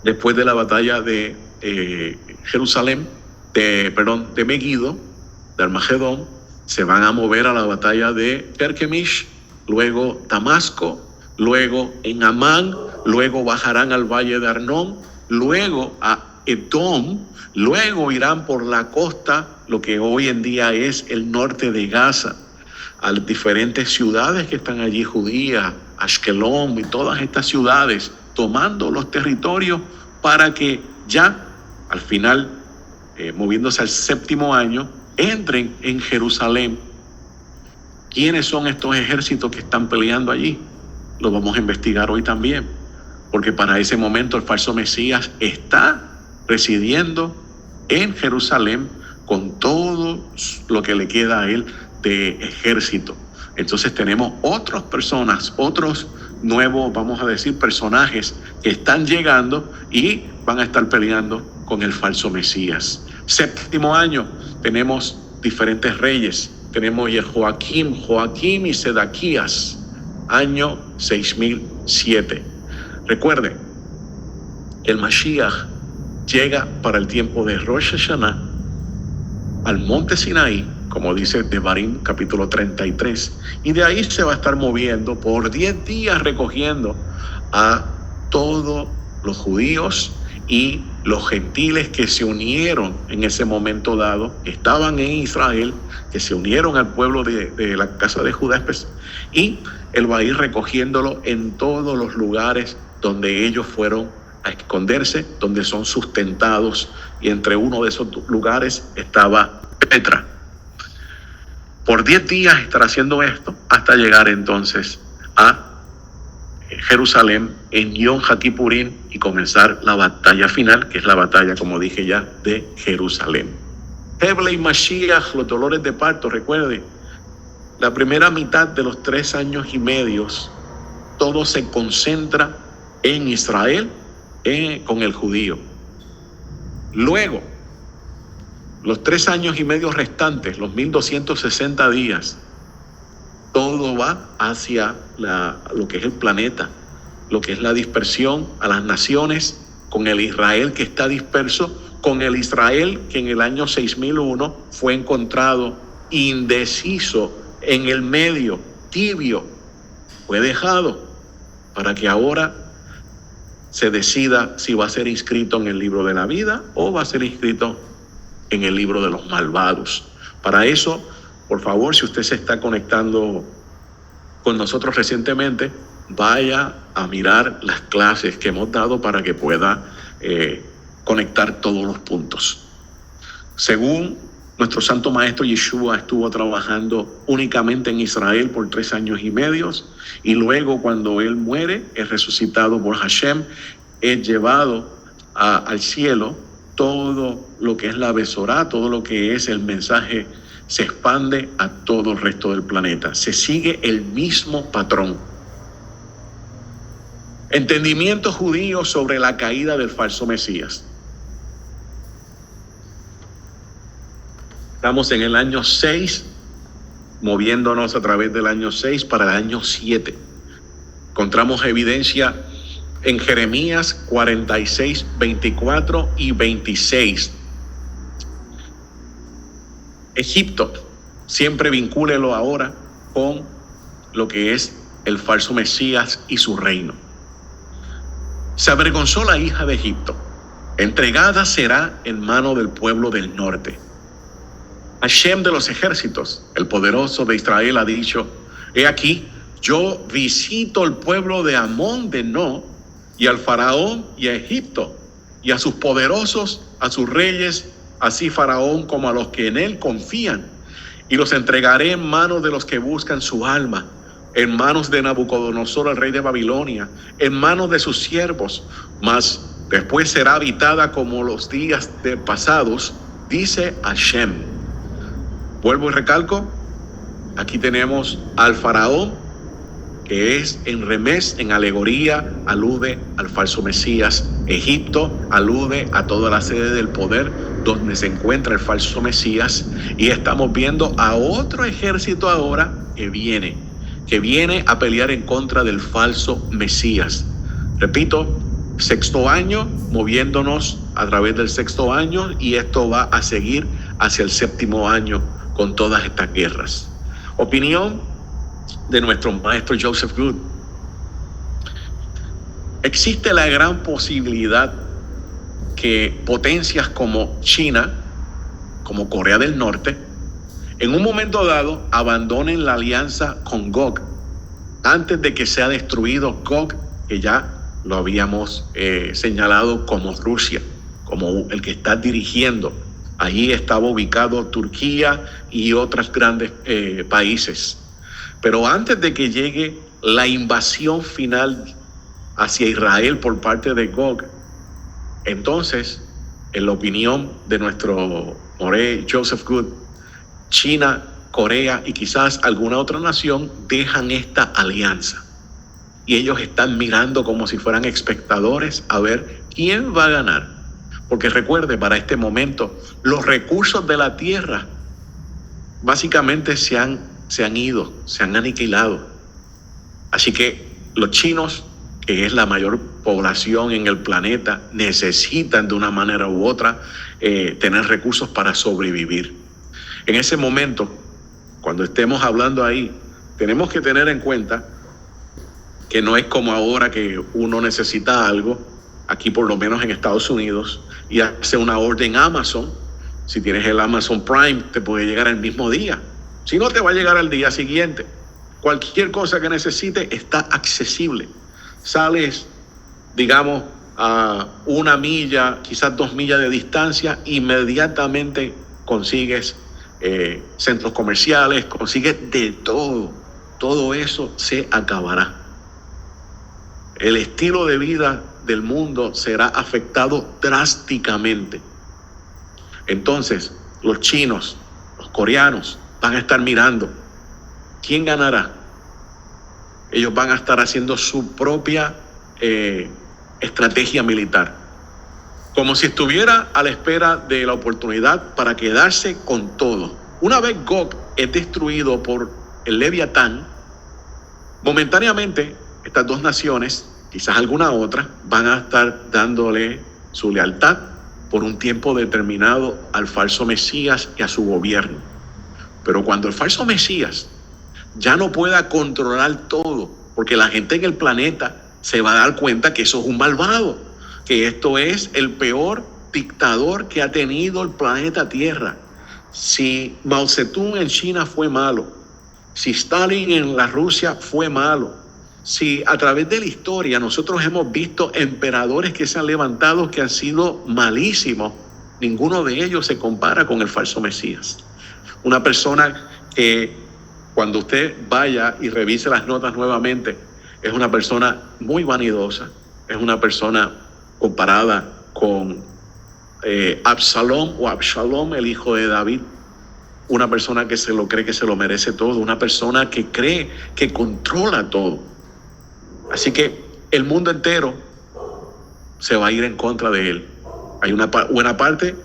después de la batalla de Jerusalén, de Megido, de Armagedón, se van a mover a la batalla de Kerkemish, luego Damasco, luego en Amán, luego bajarán al valle de Arnón, luego a Edom, luego irán por la costa, lo que hoy en día es el norte de Gaza, a las diferentes ciudades que están allí judías, Ashkelon y todas estas ciudades, tomando los territorios para que ya al final, moviéndose al 7º año, entren en Jerusalén. ¿Quiénes son estos ejércitos que están peleando allí? Lo vamos a investigar hoy también, porque para ese momento el falso Mesías está residiendo en Jerusalén con todo lo que le queda a él de ejército. Entonces tenemos otras personas, otros nuevos, vamos a decir, personajes que están llegando y van a estar peleando con el falso Mesías. 7º año, tenemos diferentes reyes. Tenemos Joaquim y Sedaquías, año 6007. Recuerden, el Mashiach llega para el tiempo de Rosh Hashanah al monte Sinaí, como dice Devarim capítulo 33, y de ahí se va a estar moviendo por 10 días recogiendo a todos los judíos y los gentiles que se unieron en ese momento dado, estaban en Israel, que se unieron al pueblo de la casa de Judá, y él va a ir recogiéndolo en todos los lugares donde ellos fueron a esconderse, donde son sustentados, y entre uno de esos lugares estaba Petra. Por 10 días estará haciendo esto hasta llegar entonces a Jerusalén en Yom HaKippurim y comenzar la batalla final, que es la batalla, como dije ya, de Jerusalén. Heble y Mashiach, los dolores de parto, recuerde, la primera mitad de los 3 años y medio, todo se concentra en Israel, con el judío. Luego, los 3 años y medio restantes, los 1260 días, todo va hacia lo que es el planeta, lo que es la dispersión a las naciones, con el Israel que está disperso, con el Israel que en el año 6001 fue encontrado indeciso en el medio, tibio, fue dejado para que ahora se decida si va a ser inscrito en el libro de la vida o va a ser inscrito en el libro de los malvados. Para eso, por favor, si usted se está conectando con nosotros recientemente, vaya a mirar las clases que hemos dado para que pueda conectar todos los puntos. Según nuestro santo maestro Yeshua, estuvo trabajando únicamente en Israel por 3 años y medio, y luego cuando él muere, es resucitado por Hashem, es llevado al cielo. Todo lo que es la Besorá, todo lo que es el mensaje, se expande a todo el resto del planeta. Se sigue el mismo patrón. Entendimiento judío sobre la caída del falso Mesías. Estamos en el año 6, moviéndonos a través del año 6 para el año 7. Encontramos evidencia en Jeremías 46, 24 y 26. Egipto, siempre vincúlelo ahora con lo que es el falso Mesías y su reino. Se avergonzó la hija de Egipto, entregada será en mano del pueblo del norte. Hashem de los ejércitos, el poderoso de Israel, ha dicho: he aquí, yo visito el pueblo de Amón de No, y al faraón y a Egipto, y a sus poderosos, a sus reyes, así faraón como a los que en él confían, y los entregaré en manos de los que buscan su alma, en manos de Nabucodonosor, el rey de Babilonia, en manos de sus siervos, mas después será habitada como los días de pasados, dice Hashem. Vuelvo y recalco, aquí tenemos al faraón, que es en remés, en alegoría, alude al falso Mesías. Egipto alude a toda la sede del poder donde se encuentra el falso Mesías, y estamos viendo a otro ejército ahora que viene a pelear en contra del falso Mesías. Repito, 6º año, moviéndonos a través del 6º año, y esto va a seguir hacia el 7º año con todas estas guerras. Opinión de nuestro maestro Joseph Good. Existe la gran posibilidad que potencias como China, como Corea del Norte, en un momento dado abandonen la alianza con Gog, antes de que sea destruido Gog, que ya lo habíamos señalado como Rusia, como el que está dirigiendo. Allí estaba ubicado Turquía y otros grandes países. Pero antes de que llegue la invasión final hacia Israel por parte de Gog, entonces, en la opinión de nuestro Moré Joseph Good, China, Corea y quizás alguna otra nación dejan esta alianza. Y ellos están mirando como si fueran espectadores a ver quién va a ganar. Porque recuerde, para este momento, los recursos de la tierra básicamente se han ido, se han aniquilado. Así que los chinos, que es la mayor población en el planeta, necesitan de una manera u otra tener recursos para sobrevivir. En ese momento, cuando estemos hablando ahí, tenemos que tener en cuenta que no es como ahora que uno necesita algo, aquí por lo menos en Estados Unidos, y hace una orden Amazon. Si tienes el Amazon Prime, te puede llegar el mismo día. Si no, te va a llegar al día siguiente. Cualquier cosa que necesites está accesible. Sales, digamos, a 1 milla, quizás 2 millas de distancia, inmediatamente consigues centros comerciales, consigues de todo. Todo eso se acabará. El estilo de vida del mundo será afectado drásticamente. Entonces, los chinos, los coreanos van a estar mirando quién ganará. Ellos van a estar haciendo su propia estrategia militar, como si estuviera a la espera de la oportunidad para quedarse con todo. Una vez Gog es destruido por el Leviatán, momentáneamente estas dos naciones, quizás alguna otra, van a estar dándole su lealtad por un tiempo determinado al falso Mesías y a su gobierno. Pero cuando el falso Mesías ya no pueda controlar todo, porque la gente en el planeta se va a dar cuenta que eso es un malvado, que esto es el peor dictador que ha tenido el planeta Tierra. Si Mao Zedong en China fue malo, si Stalin en la Rusia fue malo, si a través de la historia nosotros hemos visto emperadores que se han levantado que han sido malísimos, ninguno de ellos se compara con el falso Mesías. Una persona que cuando usted vaya y revise las notas nuevamente, es una persona muy vanidosa, es una persona comparada con Absalom, el hijo de David, una persona que se lo cree que se lo merece todo, una persona que cree que controla todo. Así que el mundo entero se va a ir en contra de él. Hay una buena parte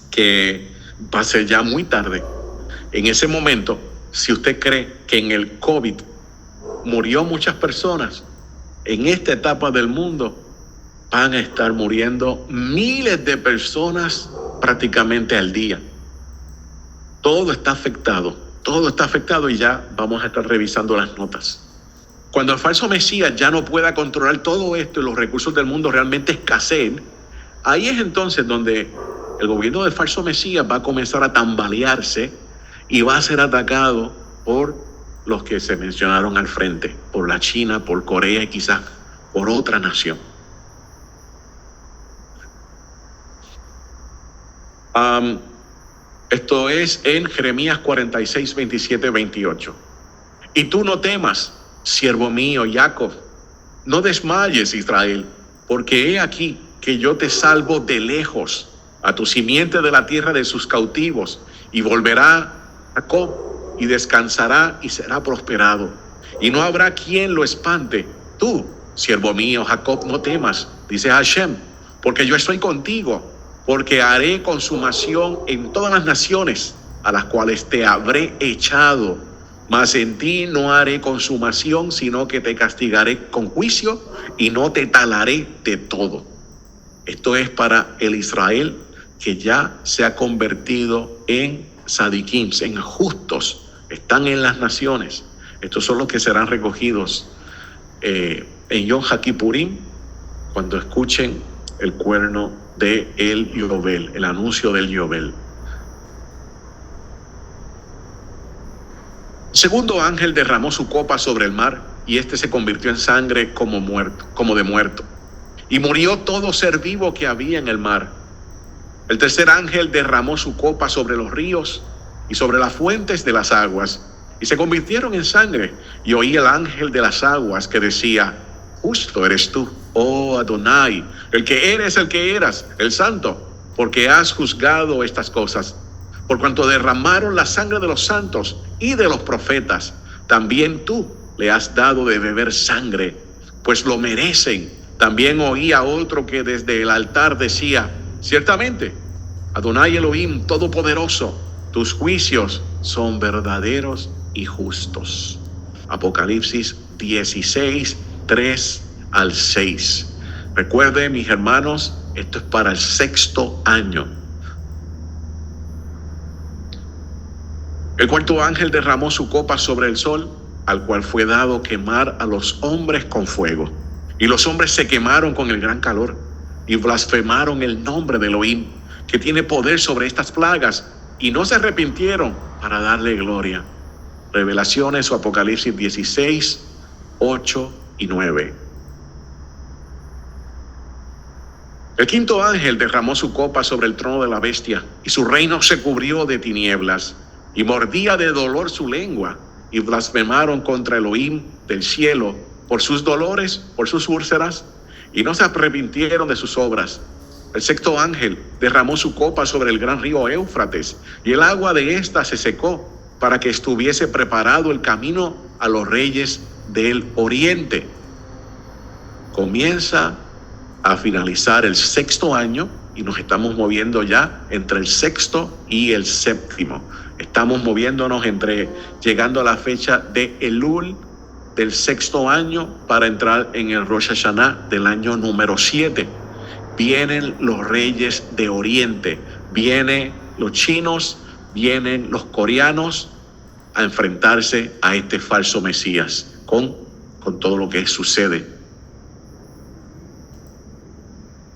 que va a ser ya muy tarde. En ese momento, si usted cree que en el COVID murió muchas personas, en esta etapa del mundo van a estar muriendo miles de personas prácticamente al día. Todo está afectado y ya vamos a estar revisando las notas. Cuando el falso Mesías ya no pueda controlar todo esto y los recursos del mundo realmente escaseen, ahí es entonces donde el gobierno del falso Mesías va a comenzar a tambalearse y va a ser atacado por los que se mencionaron al frente, por la China, por Corea y quizás por otra nación. Esto es en Jeremías 46, 27, 28. Y tú no temas, siervo mío Jacob, no desmayes Israel, porque he aquí que yo te salvo de lejos, a tu simiente de la tierra de sus cautivos, y volverá Jacob y descansará y será prosperado, y no habrá quien lo espante. Tú, siervo mío Jacob, no temas, dice Hashem, porque yo estoy contigo, porque haré consumación en todas las naciones a las cuales te habré echado, mas en ti no haré consumación, sino que te castigaré con juicio y no te talaré de todo. Esto es para el Israel que ya se ha convertido en sadiquim, en justos, están en las naciones. Estos son los que serán recogidos en Yom HaKippurim cuando escuchen el cuerno de el Yobel, el anuncio del Yobel. El segundo ángel derramó su copa sobre el mar y este se convirtió en sangre como de muerto. Y murió todo ser vivo que había en el mar. El tercer ángel derramó su copa sobre los ríos y sobre las fuentes de las aguas y se convirtieron en sangre. Y oí el ángel de las aguas que decía: justo eres tú, oh Adonai, el que eras, el santo, porque has juzgado estas cosas. Por cuanto derramaron la sangre de los santos y de los profetas, también tú le has dado de beber sangre, pues lo merecen. También oí a otro que desde el altar decía: ciertamente, Adonai Elohim Todopoderoso, tus juicios son verdaderos y justos. Apocalipsis 16, 3 al 6. Recuerde, mis hermanos, esto es para el sexto año. El cuarto ángel derramó su copa sobre el sol, al cual fue dado quemar a los hombres con fuego. Y los hombres se quemaron con el gran calor y blasfemaron el nombre de Elohim, que tiene poder sobre estas plagas, y no se arrepintieron para darle gloria. Revelaciones o Apocalipsis 16, 8 y 9. El quinto ángel derramó su copa sobre el trono de la bestia, y su reino se cubrió de tinieblas, y mordía de dolor su lengua, y blasfemaron contra Elohim del cielo por sus dolores, por sus úlceras, y no se arrepintieron de sus obras. El sexto ángel derramó su copa sobre el gran río Éufrates, y el agua de ésta se secó, para que estuviese preparado el camino a los reyes del oriente. Comienza a finalizar el sexto año y nos estamos moviendo ya entre el sexto y el séptimo. Estamos moviéndonos llegando a la fecha de Elul del sexto año para entrar en el Rosh Hashanah del año número 7. Vienen los reyes de Oriente, vienen los chinos, vienen los coreanos a enfrentarse a este falso Mesías con todo lo que sucede.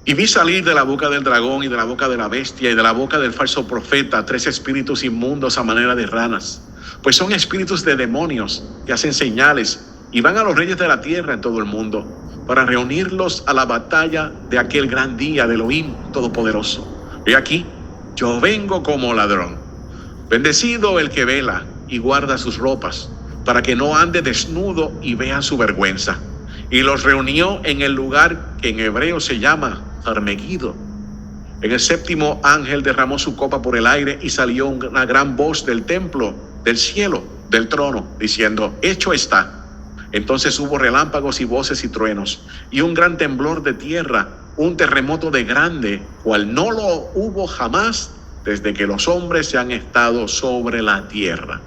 Y vi salir de la boca del dragón y de la boca de la bestia y de la boca del falso profeta 3 espíritus inmundos a manera de ranas, pues son espíritus de demonios que hacen señales y van a los reyes de la tierra en todo el mundo para reunirlos a la batalla de aquel gran día de Elohim Todopoderoso. Y aquí, yo vengo como ladrón. Bendecido el que vela y guarda sus ropas, para que no ande desnudo y vea su vergüenza. Y los reunió en el lugar que en hebreo se llama Armegido. En el 7º ángel derramó su copa por el aire y salió una gran voz del templo, del cielo, del trono, diciendo: hecho está. Entonces hubo relámpagos y voces y truenos, y un gran temblor de tierra, un terremoto de grande, cual no lo hubo jamás desde que los hombres se han estado sobre la tierra.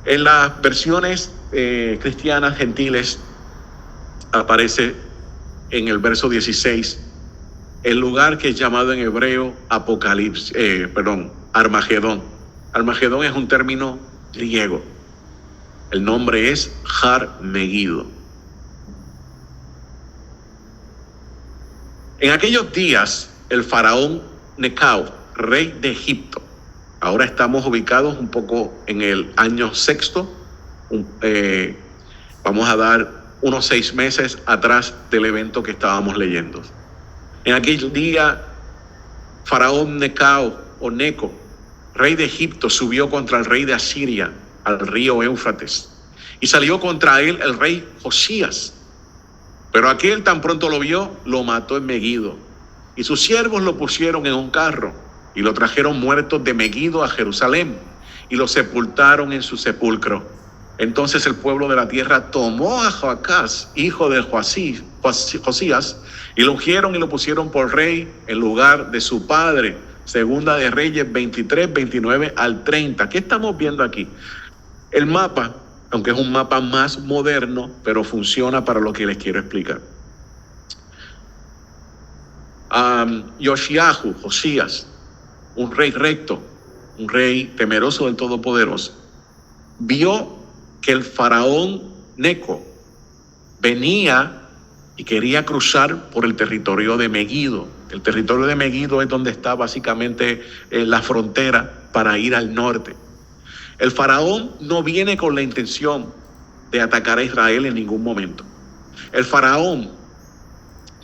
En las versiones cristianas gentiles aparece en el verso 16 el lugar que es llamado en hebreo Armagedón. Armagedón es un término griego. El nombre es Har Megido. En aquellos días, el faraón Necao, rey de Egipto, ahora estamos ubicados un poco en el año 6º, vamos a dar unos 6 meses atrás del evento que estábamos leyendo. En aquel día, faraón Necao o Neco, rey de Egipto, subió contra el rey de Asiria al río Éufrates, y salió contra él el rey Josías. Pero aquel, tan pronto lo vio, lo mató en Megido, y sus siervos lo pusieron en un carro y lo trajeron muerto de Megido a Jerusalén y lo sepultaron en su sepulcro. Entonces el pueblo de la tierra tomó a Joacás, hijo de Josías, y lo ungieron y lo pusieron por rey en lugar de su padre. Segunda de Reyes 23, 29 al 30. ¿Qué estamos viendo aquí? El mapa, aunque es un mapa más moderno, pero funciona para lo que les quiero explicar. Josías, un rey recto, un rey temeroso del Todopoderoso, vio que el faraón Neco venía y quería cruzar por el territorio de Megido. El territorio de Megido es donde está básicamente la frontera para ir al norte. El faraón no viene con la intención de atacar a Israel en ningún momento. El faraón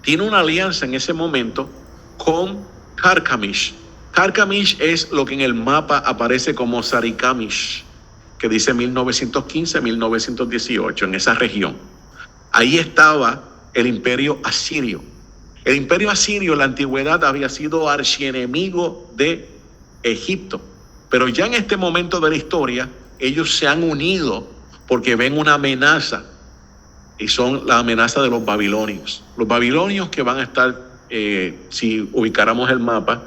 tiene una alianza en ese momento con Carcamish. Carcamish es lo que en el mapa aparece como Sarikamish, que dice 1915-1918, en esa región. Ahí estaba el imperio asirio. El imperio asirio en la antigüedad había sido archienemigo de Egipto, pero ya en este momento de la historia ellos se han unido porque ven una amenaza, y son la amenaza de los babilonios. Los babilonios que van a estar, si ubicáramos el mapa,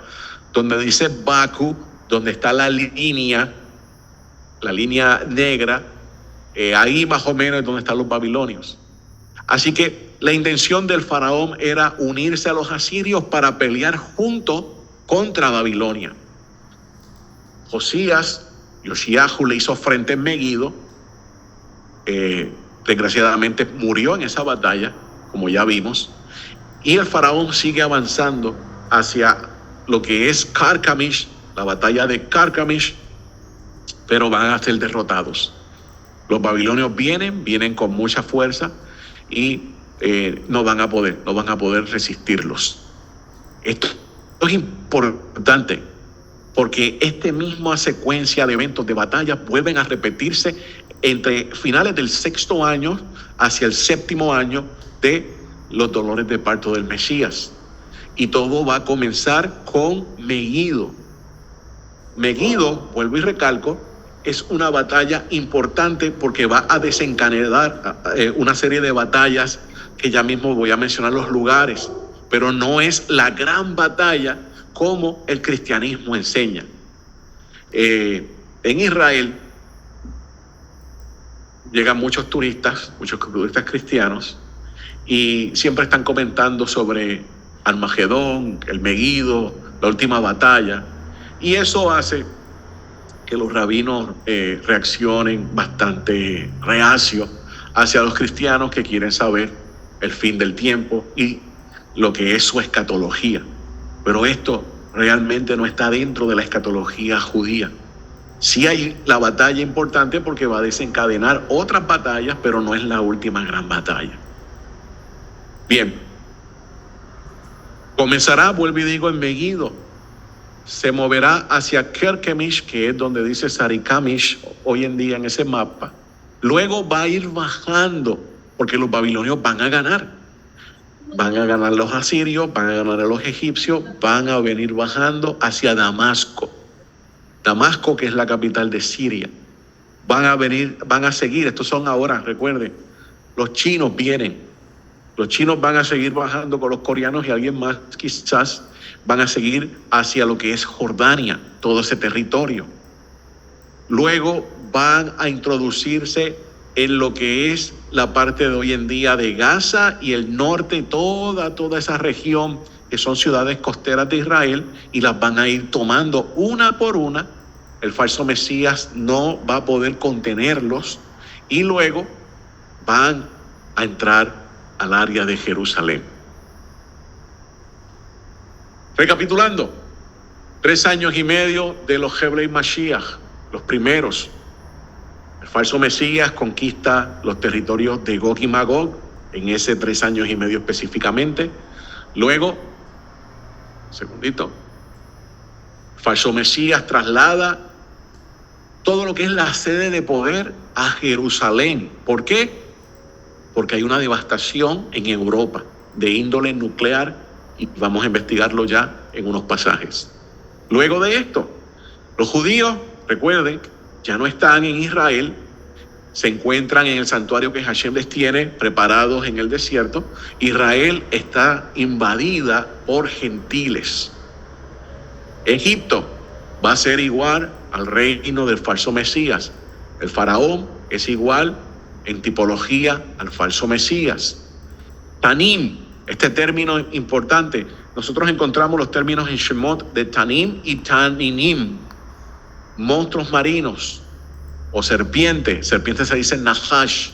donde dice Baku, donde está la línea negra, ahí más o menos es donde están los babilonios. Así que la intención del faraón era unirse a los asirios para pelear junto contra Babilonia. Josías le hizo frente en Megido. Desgraciadamente murió en esa batalla, como ya vimos. Y el faraón sigue avanzando hacia lo que es Carcamish, la batalla de Carcamish, pero van a ser derrotados. Los babilonios vienen con mucha fuerza y no van a poder resistirlos. Esto es importante porque esta misma secuencia de eventos de batalla vuelven a repetirse entre finales del 6º año hacia el 7º año de los dolores de parto del Mesías. Y todo va a comenzar con Megido. Megido, vuelvo y recalco, es una batalla importante porque va a desencadenar una serie de batallas que ya mismo voy a mencionar los lugares, pero no es la gran batalla como el cristianismo enseña. En Israel llegan muchos turistas cristianos, y siempre están comentando sobre Armagedón, el Megido, la última batalla, y eso hace que los rabinos reaccionen bastante reacios hacia los cristianos que quieren saber el fin del tiempo y lo que es su escatología. Pero esto realmente no está dentro de la escatología judía. Sí hay la batalla importante porque va a desencadenar otras batallas, pero no es la última gran batalla. Bien, comenzará, vuelvo y digo, en Megiddo. Se moverá hacia Kerkemish, que es donde dice Sarikamish hoy en día en ese mapa. Luego va a ir bajando, porque los babilonios van a ganar. Van a ganar los asirios, van a ganar a los egipcios, van a venir bajando hacia Damasco. Damasco, que es la capital de Siria. Van a seguir, estos son ahora, recuerden, los chinos vienen. Los chinos van a seguir bajando con los coreanos y alguien más quizás van a seguir hacia lo que es Jordania, todo ese territorio. Luego van a introducirse en lo que es la parte de hoy en día de Gaza y el norte, toda esa región que son ciudades costeras de Israel, y las van a ir tomando una por una. El falso Mesías no va a poder contenerlos y luego van a entrar al área de Jerusalén. Recapitulando, 3 años y medio de los Hebrei Mashiach, los primeros. El falso Mesías conquista los territorios de Gog y Magog en ese 3 años y medio específicamente. Luego, el falso Mesías traslada todo lo que es la sede de poder a Jerusalén. ¿Por qué? Porque hay una devastación en Europa de índole nuclear y vamos a investigarlo ya en unos pasajes. Luego de esto, los judíos, recuerden, ya no están en Israel, se encuentran en el santuario que Hashem les tiene preparados en el desierto. Israel está invadida por gentiles. Egipto va a ser igual al reino del falso Mesías. El faraón es igual en tipología al falso Mesías. Tanim, este término importante, nosotros encontramos los términos en Shemot de Tanim y Taninim, monstruos marinos o serpiente se dice Nahash,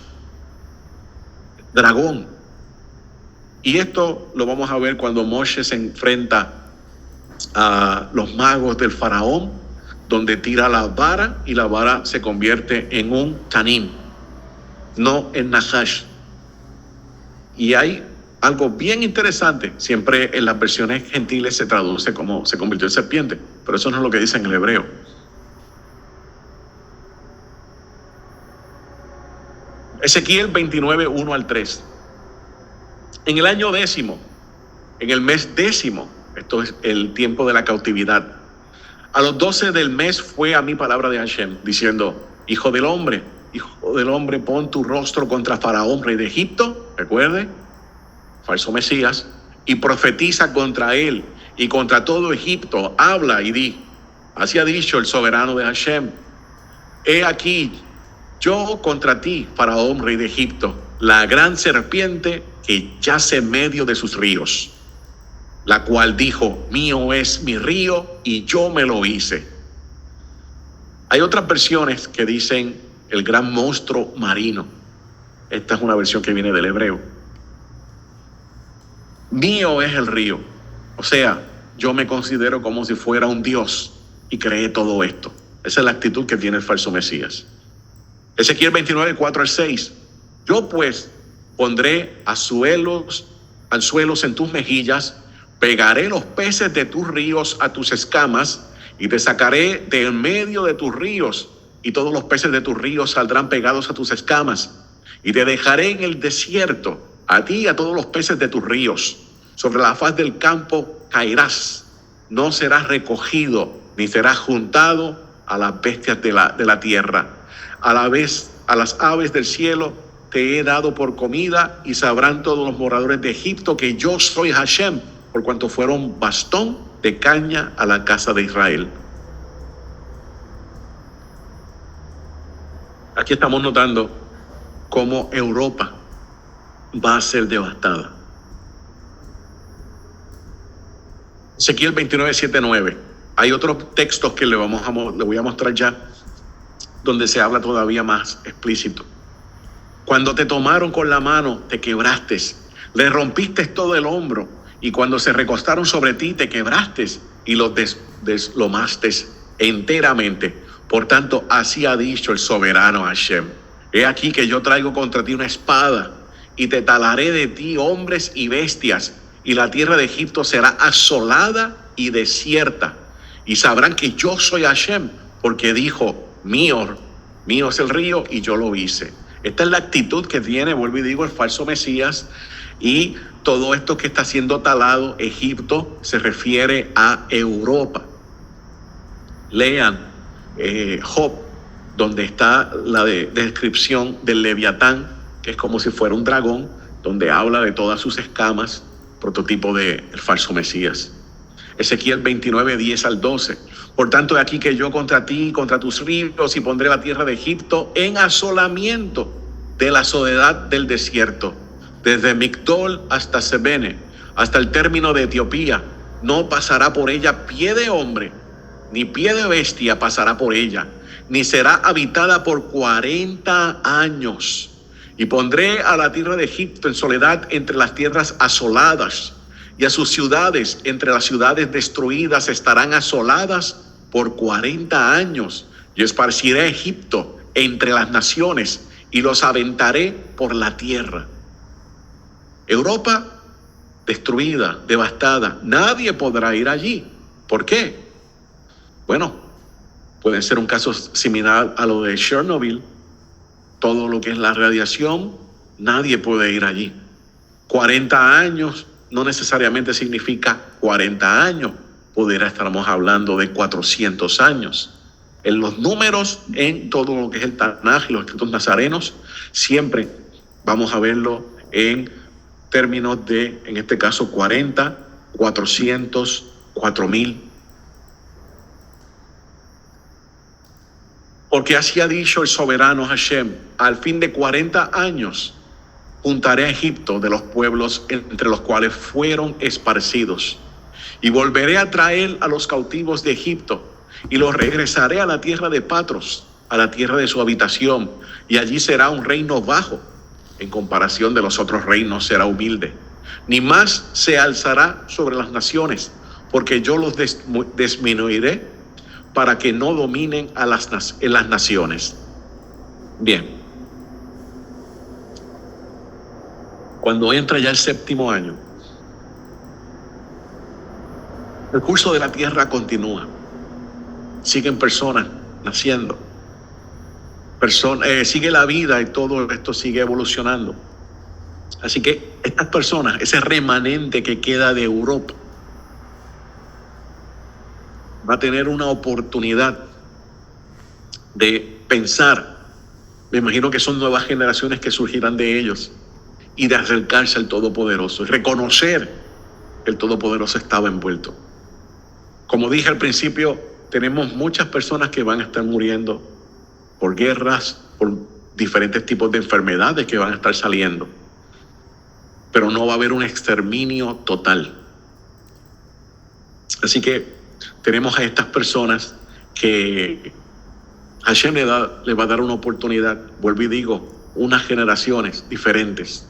dragón. Y esto lo vamos a ver cuando Moshe se enfrenta a los magos del faraón, donde tira la vara y la vara se convierte en un Tanim, no en Nahash. Y hay algo bien interesante, siempre en las versiones gentiles se traduce como se convirtió en serpiente, pero eso no es lo que dice en el hebreo. Ezequiel 29, 1 al 3. En el año 10, en el mes 10, esto es el tiempo de la cautividad, a los 12 del mes fue a mí palabra de Hashem, diciendo: hijo del hombre, pon tu rostro contra Faraón, rey de Egipto, recuerde, falso Mesías, y profetiza contra él y contra todo Egipto. Habla y di: así ha dicho el soberano de Hashem, he aquí, yo contra ti, Faraón, rey de Egipto, la gran serpiente que yace en medio de sus ríos, la cual dijo: mío es mi río y yo me lo hice. Hay otras versiones que dicen el gran monstruo marino. Esta es una versión que viene del hebreo. Mío es el río. O sea, yo me considero como si fuera un dios y creé todo esto. Esa es la actitud que tiene el falso Mesías. Ezequiel 29, 4 al 6. Yo pues pondré anzuelos en tus mejillas, pegaré los peces de tus ríos a tus escamas y te sacaré de en medio de tus ríos, y todos los peces de tus ríos saldrán pegados a tus escamas, y te dejaré en el desierto, a ti y a todos los peces de tus ríos. Sobre la faz del campo caerás, no serás recogido, ni serás juntado a las bestias de la tierra. A la vez, a las aves del cielo te he dado por comida, y sabrán todos los moradores de Egipto que yo soy Hashem, por cuanto fueron bastón de caña a la casa de Israel. Aquí estamos notando cómo Europa va a ser devastada. Ezequiel 29, 7, 9. Hay otros textos que le voy a mostrar ya, donde se habla todavía más explícito. Cuando te tomaron con la mano, te quebraste, le rompiste todo el hombro Y cuando se recostaron sobre ti, te quebraste y los deslomaste enteramente. Por tanto, así ha dicho el soberano Hashem: he aquí que yo traigo contra ti una espada, y te talaré de ti hombres y bestias, y la tierra de Egipto será asolada y desierta. Y sabrán que yo soy Hashem, porque dijo: mío es el río y yo lo hice. Esta es la actitud que tiene, vuelvo y digo, el falso Mesías. Y todo esto que está siendo talado, Egipto, se refiere a Europa. Lean Job, donde está la descripción del Leviatán, que es como si fuera un dragón, donde habla de todas sus escamas, prototipo del falso Mesías. Ezequiel 29, 10 al 12. Por tanto, de aquí que yo contra ti, contra tus ríos, y pondré la tierra de Egipto en asolamiento de la soledad del desierto, desde Migdol hasta Sebene, hasta el término de Etiopía. No pasará por ella pie de hombre, ni pie de bestia pasará por ella, ni será habitada por 40 años. Y pondré a la tierra de Egipto en soledad entre las tierras asoladas, y a sus ciudades entre las ciudades destruidas estarán asoladas por 40 años. Yo esparciré a Egipto entre las naciones y los aventaré por la tierra. Europa destruida, devastada. Nadie podrá ir allí. ¿Por qué? Bueno, puede ser un caso similar a lo de Chernobyl. Todo lo que es la radiación, nadie puede ir allí. 40 años no necesariamente significa 40 años. Estaremos hablando de 400 años. En los números, en todo lo que es el Tanaj y los escritos nazarenos, siempre vamos a verlo en términos de, en este caso, 40, 400, 4000. Porque así ha dicho el soberano Hashem: al fin de 40 años juntaré a Egipto de los pueblos entre los cuales fueron esparcidos, y volveré a traer a los cautivos de Egipto, y los regresaré a la tierra de Patros, a la tierra de su habitación, y allí será un reino bajo, en comparación de los otros reinos será humilde. Ni más se alzará sobre las naciones, porque yo los disminuiré para que no dominen en las naciones. Bien. Cuando entra ya el 7º año, el curso de la tierra continúa. Siguen personas naciendo. Sigue la vida, y todo esto sigue evolucionando. Así que estas personas, ese remanente que queda de Europa, va a tener una oportunidad de pensar. Me imagino que son nuevas generaciones que surgirán de ellos, y de acercarse al Todopoderoso y reconocer que el Todopoderoso estaba envuelto. Como dije al principio, tenemos muchas personas que van a estar muriendo por guerras, por diferentes tipos de enfermedades que van a estar saliendo, pero no va a haber un exterminio total. Así que tenemos a estas personas que Hashem le va a dar una oportunidad, vuelvo y digo, unas generaciones diferentes.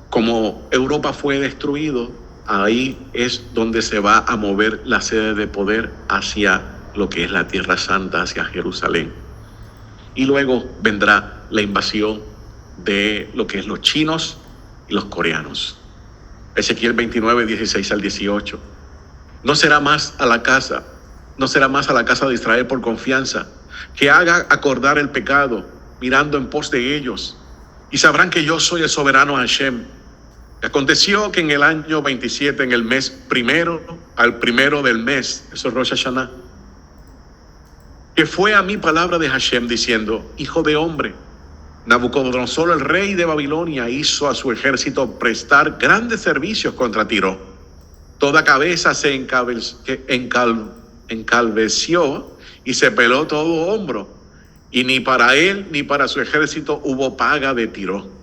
Como Europa fue destruido, ahí es donde se va a mover la sede de poder hacia lo que es la Tierra Santa, hacia Jerusalén. Y luego vendrá la invasión de lo que es los chinos y los coreanos. Ezequiel 29, 16 al 18. No será más a la casa de Israel por confianza, que haga acordar el pecado, mirando en pos de ellos, y sabrán que yo soy el soberano Hashem. Aconteció que en el año 27, en el mes primero, al primero del mes, eso es Rosh Hashanah, que fue a mí palabra de Hashem diciendo: hijo de hombre, Nabucodonosor, el rey de Babilonia, hizo a su ejército prestar grandes servicios contra Tiro. Toda cabeza se encalveció y se peló todo hombro, y ni para él ni para su ejército hubo paga de Tiro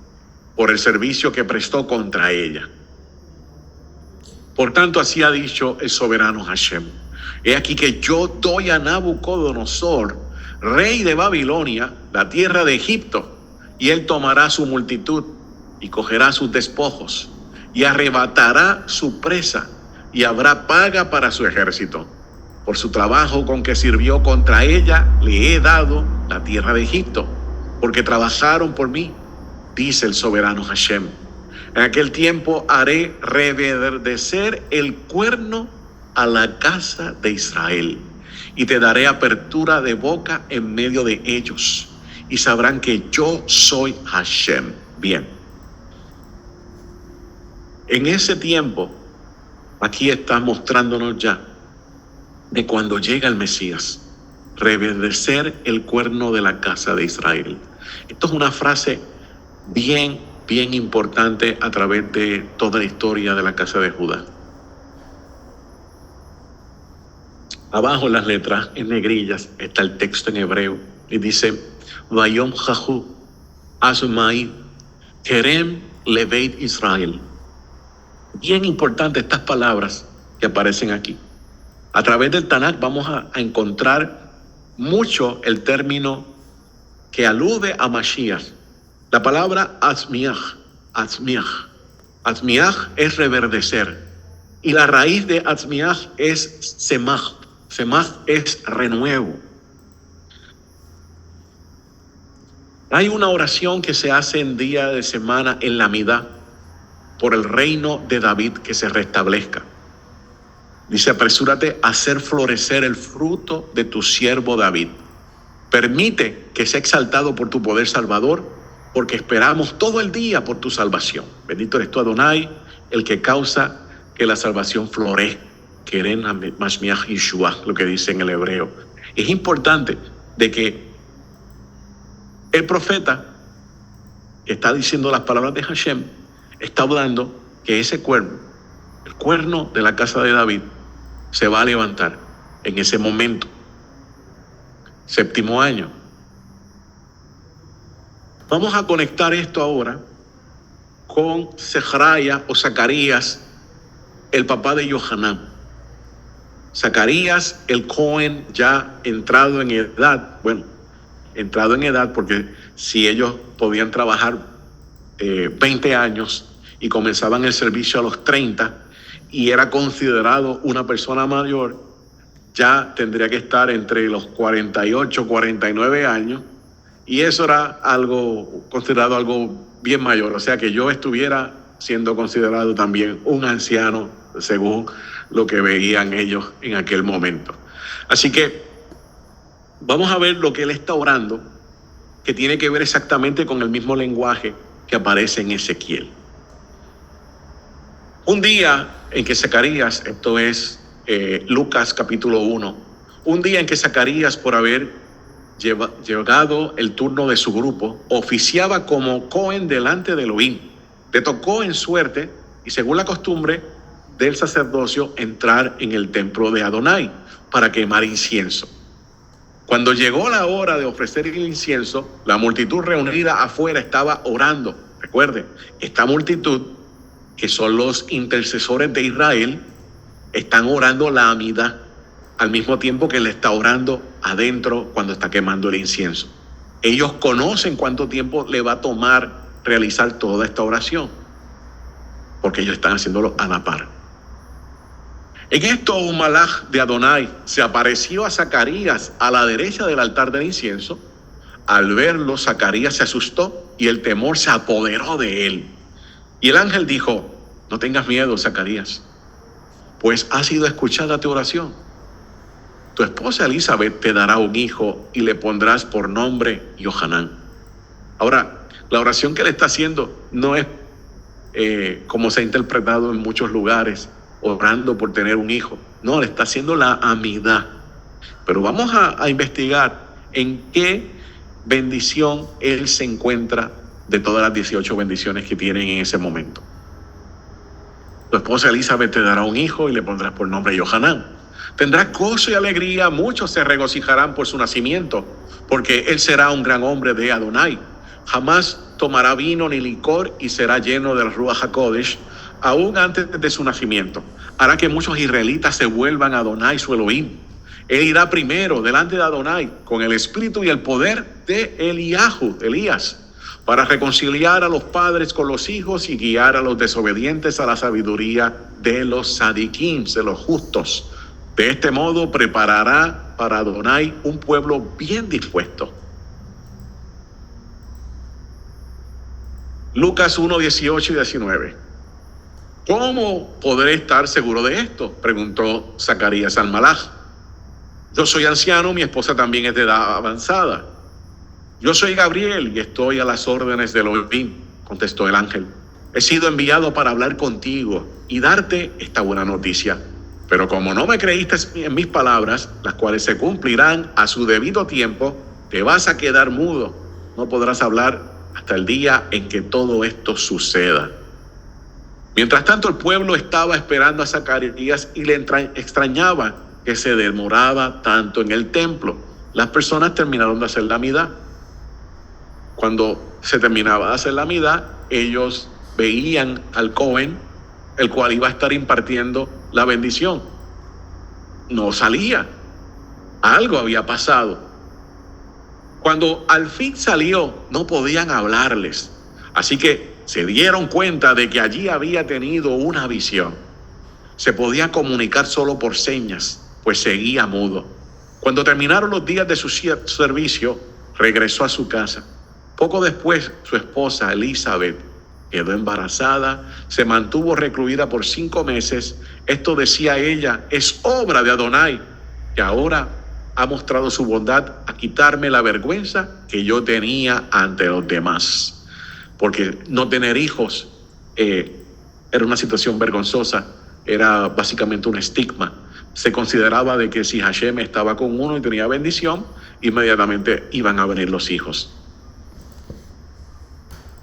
por el servicio que prestó contra ella. Por tanto, así ha dicho el soberano Hashem: he aquí que yo doy a Nabucodonosor, rey de Babilonia, la tierra de Egipto, y él tomará su multitud y cogerá sus despojos, y arrebatará su presa, y habrá paga para su ejército. Por su trabajo con que sirvió contra ella, le he dado la tierra de Egipto, porque trabajaron por mí, dice el soberano Hashem. En aquel tiempo haré reverdecer el cuerno a la casa de Israel, y te daré apertura de boca en medio de ellos, y sabrán que yo soy Hashem. Bien. En ese tiempo, aquí está mostrándonos ya de cuando llega el Mesías, reverdecer el cuerno de la casa de Israel. Esto es una frase bien importante a través de toda la historia de la casa de Judá. Abajo en las letras, en negrillas, está el texto en hebreo y dice: Vayom Jahu Asmai Kerem Leveit Israel. Bien importante estas palabras que aparecen aquí. A través del Tanakh vamos a encontrar mucho el término que alude a Mashiach. La palabra Atzmiach es reverdecer. Y la raíz de Atzmiach es Semach. Semach es renuevo. Hay una oración que se hace en día de semana en la Midá por el reino de David que se restablezca. Dice: apresúrate a hacer florecer el fruto de tu siervo David. Permite que sea exaltado por tu poder salvador, porque esperamos todo el día por tu salvación. Bendito eres tú, Adonai, el que causa que la salvación florezca. Keren Mashmiach Yeshua, lo que dice en el hebreo. Es importante de que el profeta que está diciendo las palabras de Hashem está hablando que ese cuerno, el cuerno de la casa de David, se va a levantar en ese momento. Séptimo año. Vamos a conectar esto ahora con Zechariah o Zacarías, el papá de Yohanan. Zacarías, el Cohen, ya entrado en edad, porque si ellos podían trabajar 20 años y comenzaban el servicio a los 30 y era considerado una persona mayor, ya tendría que estar entre los 48, 49 años, y eso era considerado algo bien mayor, o sea que yo estuviera siendo considerado también un anciano según lo que veían ellos en aquel momento. Así que vamos a ver lo que él está orando, que tiene que ver exactamente con el mismo lenguaje que aparece en Ezequiel. Un día en que Zacarías, esto es Lucas capítulo 1, un día en que Zacarías, por haber llegado el turno de su grupo, oficiaba como Cohen delante de Elohim. Le tocó en suerte, y según la costumbre del sacerdocio, entrar en el templo de Adonai para quemar incienso. Cuando llegó la hora de ofrecer el incienso, la multitud reunida afuera estaba orando. Recuerden, esta multitud, que son los intercesores de Israel, están orando la Amidá al mismo tiempo que le está orando adentro cuando está quemando el incienso. Ellos conocen cuánto tiempo le va a tomar realizar toda esta oración, porque ellos están haciéndolo a la par. En esto, un malaj de Adonai se apareció a Zacarías a la derecha del altar del incienso. Al verlo, Zacarías se asustó y el temor se apoderó de él. Y el ángel dijo: no tengas miedo, Zacarías, pues ha sido escuchada tu oración. Tu esposa Elizabeth te dará un hijo y le pondrás por nombre Yohanan. Ahora, la oración que le está haciendo no es como se ha interpretado en muchos lugares, orando por tener un hijo. No, le está haciendo la amidad. Pero vamos a investigar en qué bendición él se encuentra de todas las 18 bendiciones que tienen en ese momento. Tu esposa Elizabeth te dará un hijo y le pondrás por nombre Yohanan. Tendrás gozo y alegría, muchos se regocijarán por su nacimiento, porque él será un gran hombre de Adonai. Jamás tomará vino ni licor y será lleno del Ruach HaKodesh, aún antes de su nacimiento. Hará que muchos israelitas se vuelvan a Adonai su Elohim. Él irá primero delante de Adonai con el espíritu y el poder de Elías. para reconciliar a los padres con los hijos y guiar a los desobedientes a la sabiduría de los sadiquín, de los justos. De este modo preparará para Adonai un pueblo bien dispuesto. Lucas 1, 18 y 19. ¿Cómo podré estar seguro de esto?, preguntó Zacarías al Malaj. Yo soy anciano, mi esposa también es de edad avanzada. Yo soy Gabriel y estoy a las órdenes de Elohim, contestó el ángel. He sido enviado para hablar contigo y darte esta buena noticia. Pero como no me creíste en mis palabras, las cuales se cumplirán a su debido tiempo, te vas a quedar mudo. No podrás hablar hasta el día en que todo esto suceda. Mientras tanto, el pueblo estaba esperando a Zacarías y le extrañaba que se demoraba tanto en el templo. Las personas terminaron de hacer la midá. Cuando se terminaba de hacer la midá, ellos veían al Cohen, el cual iba a estar impartiendo la bendición. No salía. Algo había pasado. Cuando al fin salió, no podían hablarles. Así que se dieron cuenta de que allí había tenido una visión. Se podía comunicar solo por señas, pues seguía mudo. Cuando terminaron los días de su servicio, regresó a su casa. Poco después, su esposa Elizabeth quedó embarazada, se mantuvo recluida por 5 meses. Esto, decía ella, es obra de Adonai, que ahora ha mostrado su bondad a quitarme la vergüenza que yo tenía ante los demás. Porque no tener hijos era una situación vergonzosa, era básicamente un estigma. Se consideraba de que si Hashem estaba con uno y tenía bendición, inmediatamente iban a venir los hijos.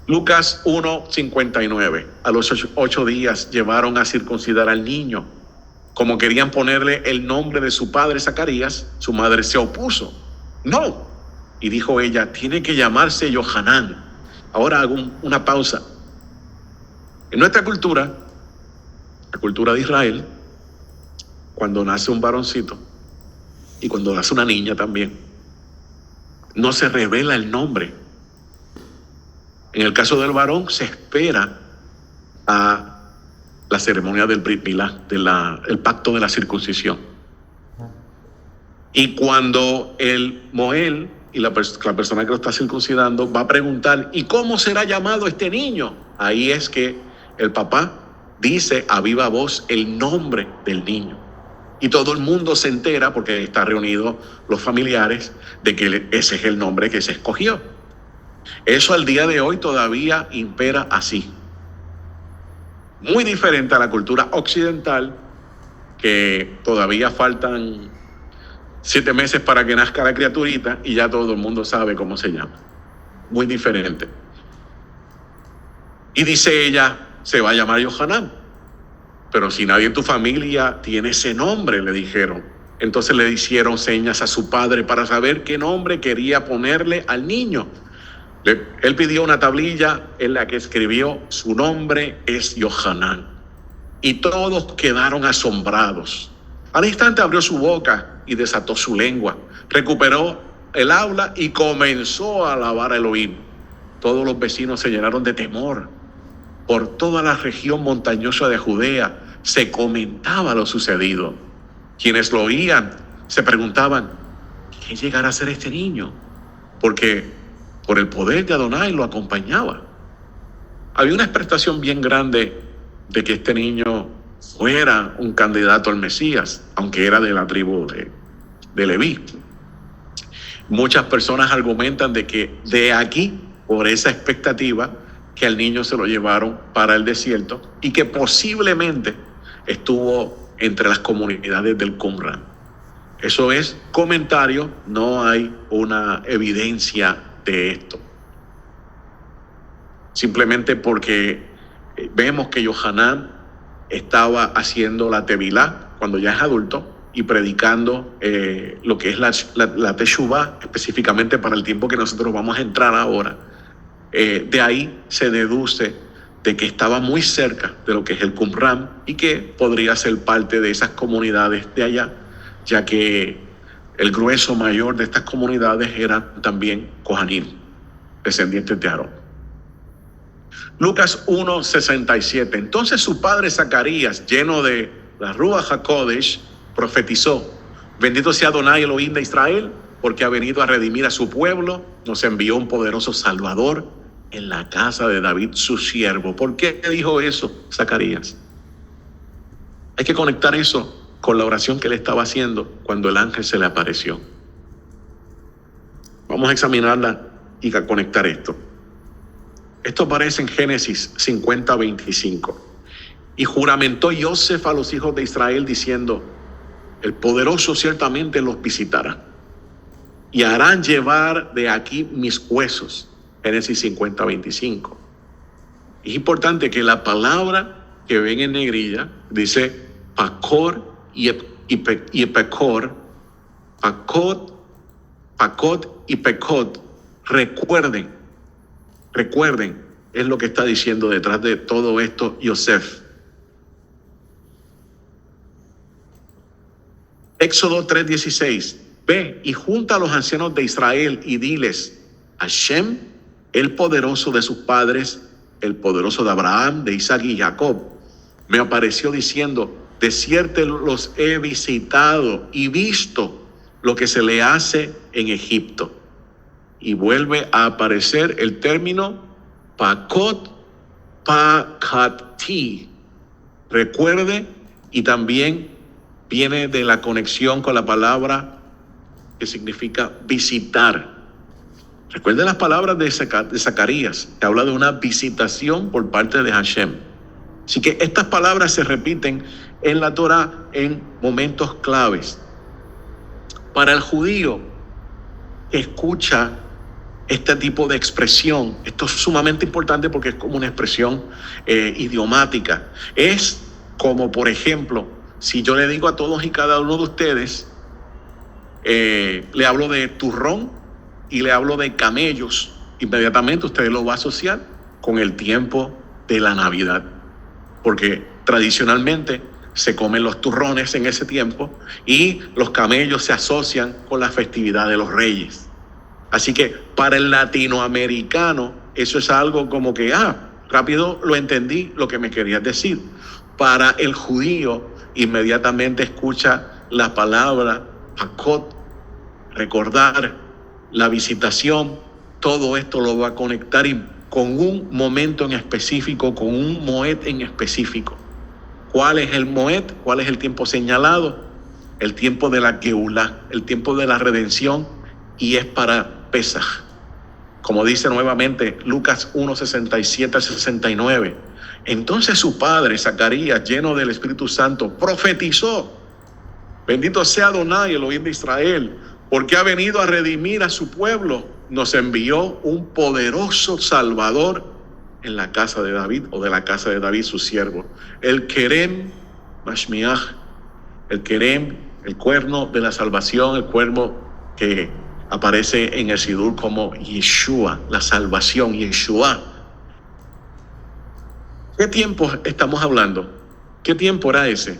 Lucas 1:59. A los 8 días llevaron a circuncidar al niño. Como querían ponerle el nombre de su padre Zacarías, su madre se opuso. No. Y dijo ella, tiene que llamarse Yohanan. Ahora hago una pausa. En nuestra cultura, la cultura de Israel, cuando nace un varoncito y cuando nace una niña también, no se revela el nombre. En el caso del varón, se espera a la ceremonia del Brit Milá, el pacto de la circuncisión. Y cuando el Moel y la persona que lo está circuncidando va a preguntar, ¿y cómo será llamado este niño? Ahí es que el papá dice a viva voz el nombre del niño. Y todo el mundo se entera, porque está reunido los familiares, de que ese es el nombre que se escogió. Eso al día de hoy todavía impera así. Muy diferente a la cultura occidental, que todavía faltan 7 meses para que nazca la criaturita y ya todo el mundo sabe cómo se llama. Muy diferente. Y dice ella, se va a llamar Yohanan. Pero si nadie en tu familia tiene ese nombre, le dijeron. Entonces le hicieron señas a su padre para saber qué nombre quería ponerle al niño. Él pidió una tablilla en la que escribió, su nombre es Yohanan. Y todos quedaron asombrados. Al instante abrió su boca y desató su lengua. Recuperó el habla y comenzó a alabar a Elohim. Todos los vecinos se llenaron de temor. Por toda la región montañosa de Judea se comentaba lo sucedido. Quienes lo oían se preguntaban, ¿qué llegará a ser este niño? Porque por el poder de Adonai lo acompañaba. Había una expectación bien grande de que este niño fuera un candidato al Mesías, aunque era de la tribu de Leví. Muchas personas argumentan de que de aquí, por esa expectativa, que al niño se lo llevaron para el desierto y que posiblemente estuvo entre las comunidades del Qumran. Eso es comentario, no hay una evidencia de esto. Simplemente porque vemos que Yohanan estaba haciendo la Tevilá cuando ya es adulto y predicando lo que es la Teshuvá, específicamente para el tiempo que nosotros vamos a entrar ahora. De ahí se deduce de que estaba muy cerca de lo que es el Qumran y que podría ser parte de esas comunidades de allá, ya que el grueso mayor de estas comunidades eran también Kohanim, descendientes de Aarón. Lucas 1:67. Entonces su padre Zacarías, lleno de la Ruach HaKodesh, profetizó: bendito sea Adonai Elohim de Israel, porque ha venido a redimir a su pueblo, nos envió un poderoso Salvador en la casa de David su siervo. ¿Por qué dijo eso Zacarías? Hay que conectar eso con la oración que él estaba haciendo cuando el ángel se le apareció. Vamos a examinarla y a conectar esto. Esto aparece en Génesis 50:25. Y juramentó Joseph a los hijos de Israel diciendo: el poderoso ciertamente los visitará y harán llevar de aquí mis huesos. Génesis 50:25. Es importante que la palabra que ven en negrilla dice Pacor y Pecor, Pacot y Pecot. Recuerden, es lo que está diciendo detrás de todo esto Yosef. Éxodo 3:16. Ve y junta a los ancianos de Israel y diles: Hashem, el poderoso de sus padres, el poderoso de Abraham, de Isaac y Jacob, me apareció diciendo: de cierto los he visitado y visto lo que se le hace en Egipto. Y vuelve a aparecer el término Pakot Pakati. Recuerde, y también viene de la conexión con la palabra que significa visitar. Recuerde las palabras de Zacarías, que habla de una visitación por parte de Hashem. Así que estas palabras se repiten en la Torah en momentos claves. Para el judío que escucha este tipo de expresión, esto es sumamente importante porque es como una expresión idiomática. Es como, por ejemplo, si yo le digo a todos y cada uno de ustedes, le hablo de turrón y le hablo de camellos, inmediatamente usted lo va a asociar con el tiempo de la Navidad, porque tradicionalmente se comen los turrones en ese tiempo y los camellos se asocian con la festividad de los Reyes. Así que para el latinoamericano eso es algo como que, rápido lo entendí lo que me querías decir. Para el judío inmediatamente escucha la palabra Pakot, recordar, la visitación, todo esto lo va a conectar con un momento en específico, con un moed en específico. ¿Cuál es el moed? ¿Cuál es el tiempo señalado? El tiempo de la Geulá, el tiempo de la redención, y es para Pesaj. Como dice nuevamente Lucas 1:67-69. Entonces su padre Zacarías, lleno del Espíritu Santo, profetizó: bendito sea Adonai Elohim de Israel, porque ha venido a redimir a su pueblo, nos envió un poderoso Salvador en la casa de David, o de la casa de David su siervo, el Kerem Mashmiach, el Kerem, el cuerno de la salvación, el cuerno que aparece en el Sidur como Yeshua, la salvación, Yeshua. ¿Qué tiempo estamos hablando? ¿Qué tiempo era ese?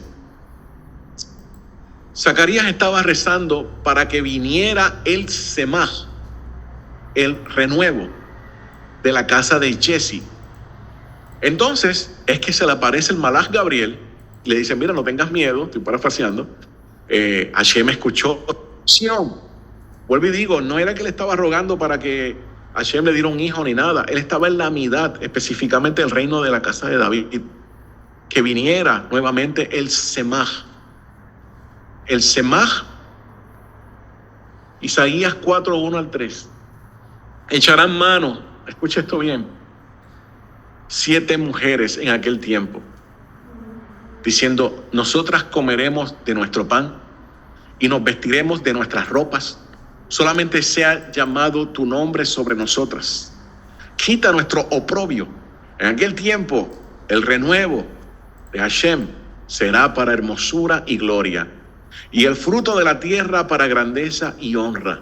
Zacarías estaba rezando para que viniera el Semaj, el renuevo de la casa de Jesse. Entonces es que se le aparece el Malaj Gabriel, le dice: mira, no tengas miedo, estoy parafraseando, Hashem escuchó. Vuelvo y digo, no era que le estaba rogando para que Hashem le diera un hijo ni nada, él estaba en la Amidad, específicamente el reino de la casa de David, que viniera nuevamente el Semaj. El Semaj, Isaías 4:1-3. Echarán mano, escucha esto bien, 7 mujeres en aquel tiempo, diciendo: nosotras comeremos de nuestro pan y nos vestiremos de nuestras ropas. Solamente sea llamado tu nombre sobre nosotras. Quita nuestro oprobio. En aquel tiempo, el renuevo de Hashem será para hermosura y gloria, y el fruto de la tierra para grandeza y honra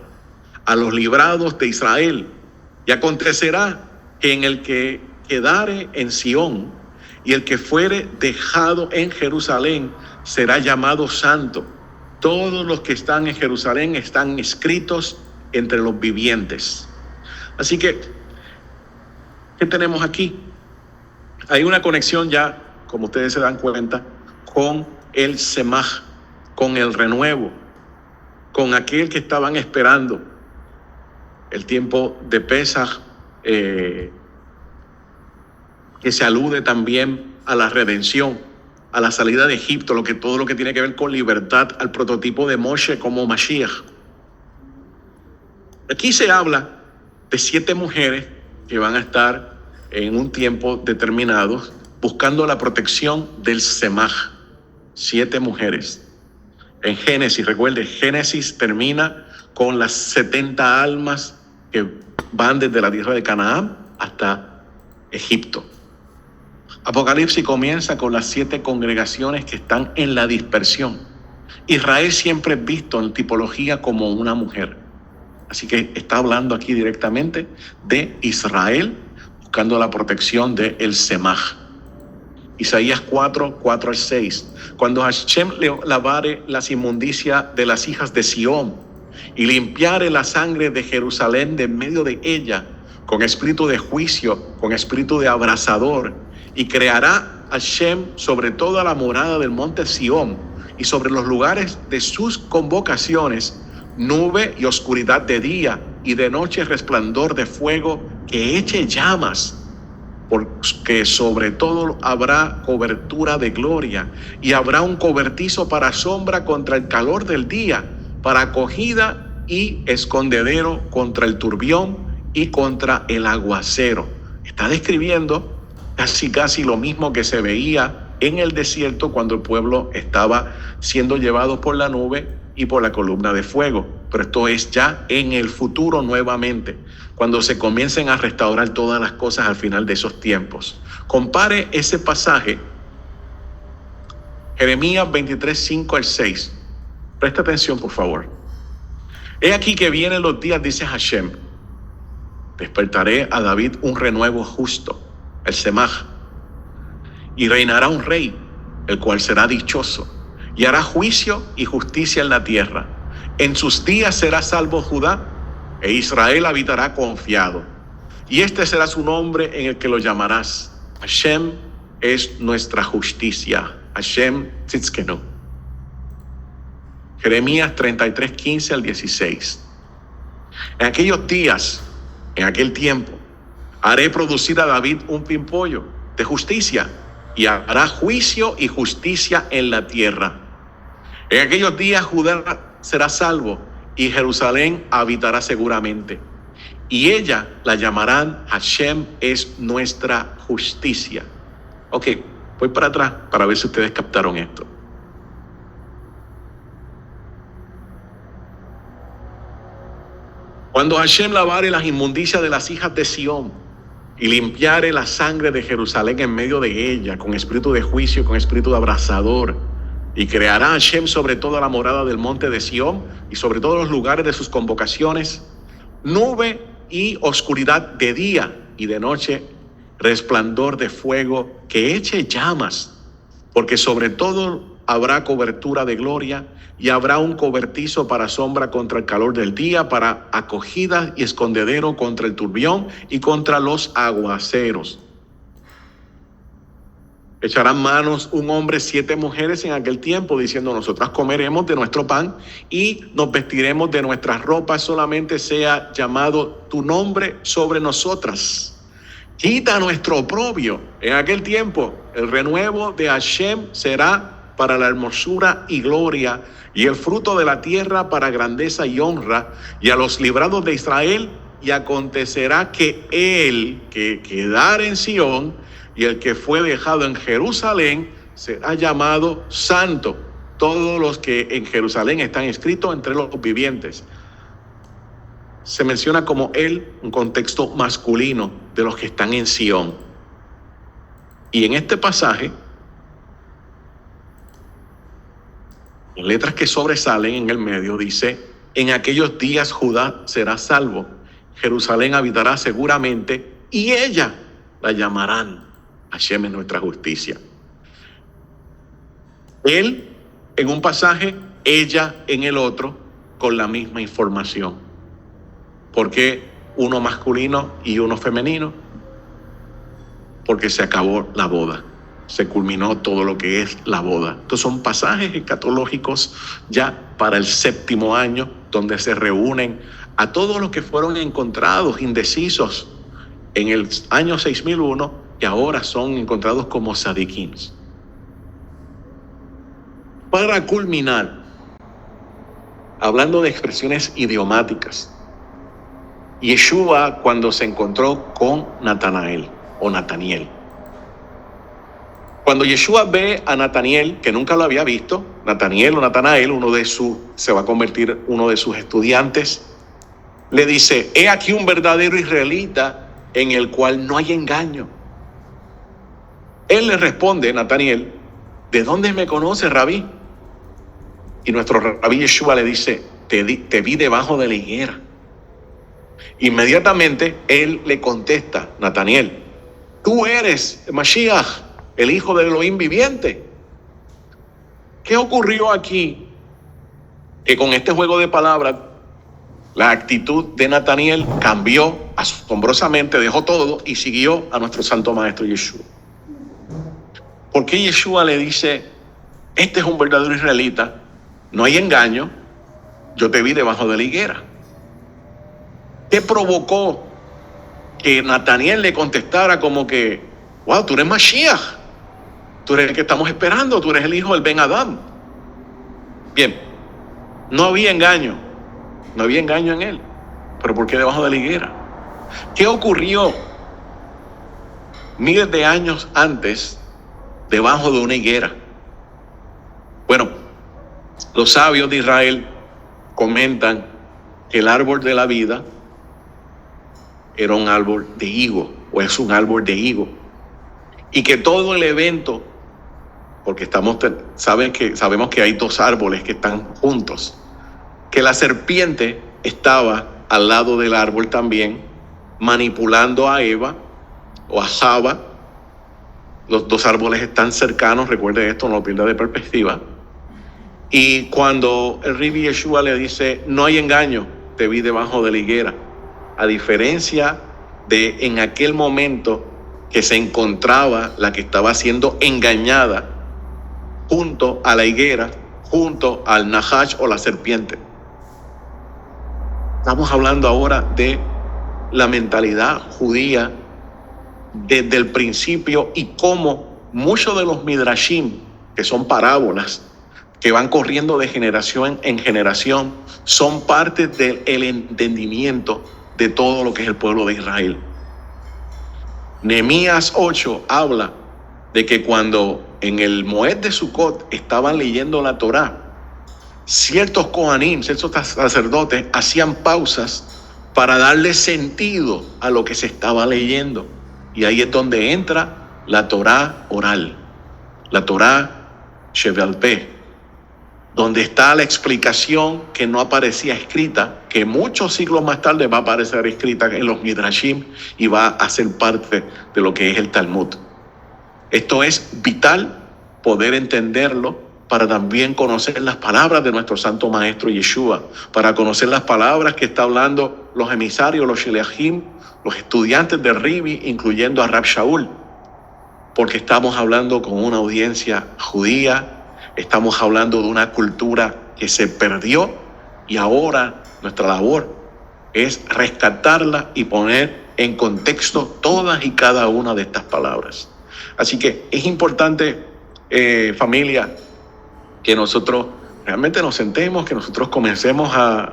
a los librados de Israel. Y acontecerá que en el que quedare en Sión y el que fuere dejado en Jerusalén será llamado santo. Todos los que están en Jerusalén están escritos entre los vivientes. Así que, ¿qué tenemos aquí? Hay una conexión ya, como ustedes se dan cuenta, con el Semaj, con el renuevo, con aquel que estaban esperando, el tiempo de Pesaj, que se alude también a la redención, a la salida de Egipto, todo lo que tiene que ver con libertad, al prototipo de Moshe como Mashiach. Aquí se habla de 7 mujeres que van a estar en un tiempo determinado buscando la protección del Semaj. 7 mujeres. En Génesis, recuerde, Génesis termina con las 70 almas que van desde la tierra de Canaán hasta Egipto. Apocalipsis comienza con las 7 congregaciones que están en la dispersión. Israel siempre es visto en tipología como una mujer. Así que está hablando aquí directamente de Israel buscando la protección del Semaj. Isaías 4 al 6. Cuando Hashem lavare las inmundicias de las hijas de Sión y limpiare la sangre de Jerusalén de en medio de ella, con espíritu de juicio, con espíritu de abrasador, y creará Hashem sobre toda la morada del monte Sión y sobre los lugares de sus convocaciones, nube y oscuridad de día, y de noche resplandor de fuego que eche llamas, porque sobre todo habrá cobertura de gloria, y habrá un cobertizo para sombra contra el calor del día, para acogida y escondedero contra el turbión y contra el aguacero. Está describiendo casi lo mismo que se veía en el desierto cuando el pueblo estaba siendo llevado por la nube y por la columna de fuego. Pero esto es ya en el futuro nuevamente, cuando se comiencen a restaurar todas las cosas al final de esos tiempos. Compare ese pasaje, Jeremías 23, 5 al 6. Presta atención, por favor. He aquí que vienen los días, dice Hashem. Despertaré a David un renuevo justo, el Semaj, y reinará un rey, el cual será dichoso, y hará juicio y justicia en la tierra. En sus días será salvo Judá, e Israel habitará confiado. Y este será su nombre en el que lo llamarás. Hashem es nuestra justicia. Hashem Tzidkenu. Jeremías 33, 15 al 16. En aquellos días, en aquel tiempo, haré producir a David un pimpollo de justicia, y hará juicio y justicia en la tierra. En aquellos días Judá será salvo, y Jerusalén habitará seguramente. Y ella la llamarán Hashem es nuestra justicia. Ok, voy para atrás para ver si ustedes captaron esto. Cuando Hashem lavare las inmundicias de las hijas de Sión y limpiare la sangre de Jerusalén en medio de ella, con espíritu de juicio, con espíritu de abrasador, y creará Hashem sobre toda la morada del monte de Sión y sobre todos los lugares de sus convocaciones, nube y oscuridad de día, y de noche resplandor de fuego que eche llamas, porque sobre todo habrá cobertura de gloria, y habrá un cobertizo para sombra contra el calor del día, para acogida y escondedero contra el turbión y contra los aguaceros. Echarán manos un hombre 7 mujeres en aquel tiempo, diciendo: nosotras comeremos de nuestro pan y nos vestiremos de nuestras ropas, solamente sea llamado tu nombre sobre nosotras. Quita nuestro oprobio. En aquel tiempo el renuevo de Hashem será para la hermosura y gloria, y el fruto de la tierra para grandeza y honra, y a los librados de Israel. Y acontecerá que el que quedare en Sión y el que fue dejado en Jerusalén será llamado santo. Todos los que en Jerusalén están escritos entre los vivientes. Se menciona como él un contexto masculino de los que están en Sión. Y en este pasaje, en letras que sobresalen en el medio, dice: en aquellos días Judá será salvo, Jerusalén habitará seguramente, y ella la llamarán Hashem es nuestra justicia. Él en un pasaje, ella en el otro, con la misma información. ¿Por qué uno masculino y uno femenino? porque se acabó la boda. Se culminó todo lo que es la boda. Estos son pasajes escatológicos ya para el 7º año, donde se reúnen a todos los que fueron encontrados indecisos en el año 6001 y ahora son encontrados como sadiquins. Para culminar, hablando de expresiones idiomáticas, Yeshua cuando se encontró con Natanael o Nataniel. Cuando Yeshua ve a Nataniel, que nunca lo había visto, Nataniel o Natanael, se va a convertir uno de sus estudiantes, le dice: he aquí un verdadero israelita en el cual no hay engaño. Él le responde, Nataniel: ¿de dónde me conoce, Rabí? Y nuestro Rabí Yeshua le dice: te vi debajo de la higuera. Inmediatamente él le contesta, Nataniel: tú eres Mashiach, el hijo del Elohim viviente. ¿Qué ocurrió aquí? Que con este juego de palabras, la actitud de Nataniel cambió asombrosamente, dejó todo y siguió a nuestro santo maestro Yeshua. ¿Por qué Yeshua le dice: este es un verdadero israelita, no hay engaño, yo te vi debajo de la higuera? ¿Qué provocó que Nataniel le contestara como que: wow, tú eres Mashiach, tú eres el que estamos esperando, tú eres el hijo del Ben Adam? Bien, no había engaño en él. ¿Pero por qué debajo de la higuera? ¿Qué ocurrió miles de años antes debajo de una higuera? Bueno, los sabios de Israel comentan que el árbol de la vida era un árbol de higo, o es un árbol de higo, y que todo el evento, porque sabemos que hay dos árboles que están juntos, que la serpiente estaba al lado del árbol también, manipulando a Eva o a Java. Los dos árboles están cercanos, recuerde esto, no lo pierda de perspectiva. Y cuando el Rabí Yeshua le dice: no hay engaño, te vi debajo de la higuera, a diferencia de en aquel momento que se encontraba la que estaba siendo engañada junto a la higuera, junto al Nahash o la serpiente. Estamos hablando ahora de la mentalidad judía desde el principio y cómo muchos de los midrashim, que son parábolas que van corriendo de generación en generación, son parte del entendimiento de todo lo que es el pueblo de Israel. Nehemías 8 habla de que cuando en el Moed de Sukkot estaban leyendo la Torá, ciertos kohanim, ciertos sacerdotes hacían pausas para darle sentido a lo que se estaba leyendo. Y ahí es donde entra la Torá oral, la Torá Shebe'al Peh, donde está la explicación que no aparecía escrita, que muchos siglos más tarde va a aparecer escrita en los Midrashim y va a ser parte de lo que es el Talmud. Esto es vital poder entenderlo para también conocer las palabras de nuestro santo maestro Yeshua, para conocer las palabras que está hablando los emisarios, los sheliachim, los estudiantes de Rabí, incluyendo a Rab Shaul, porque estamos hablando con una audiencia judía, estamos hablando de una cultura que se perdió y ahora nuestra labor es rescatarla y poner en contexto todas y cada una de estas palabras. Así que es importante, familia, que nosotros realmente nos sentemos, que nosotros comencemos a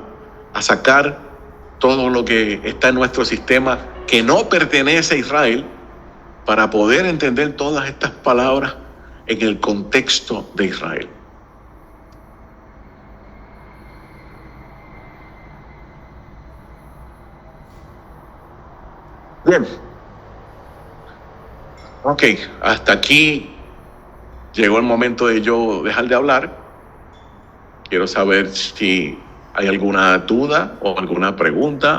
sacar todo lo que está en nuestro sistema que no pertenece a Israel para poder entender todas estas palabras en el contexto de Israel. Bien. Ok, hasta aquí llegó el momento de yo dejar de hablar. Quiero saber si hay alguna duda o alguna pregunta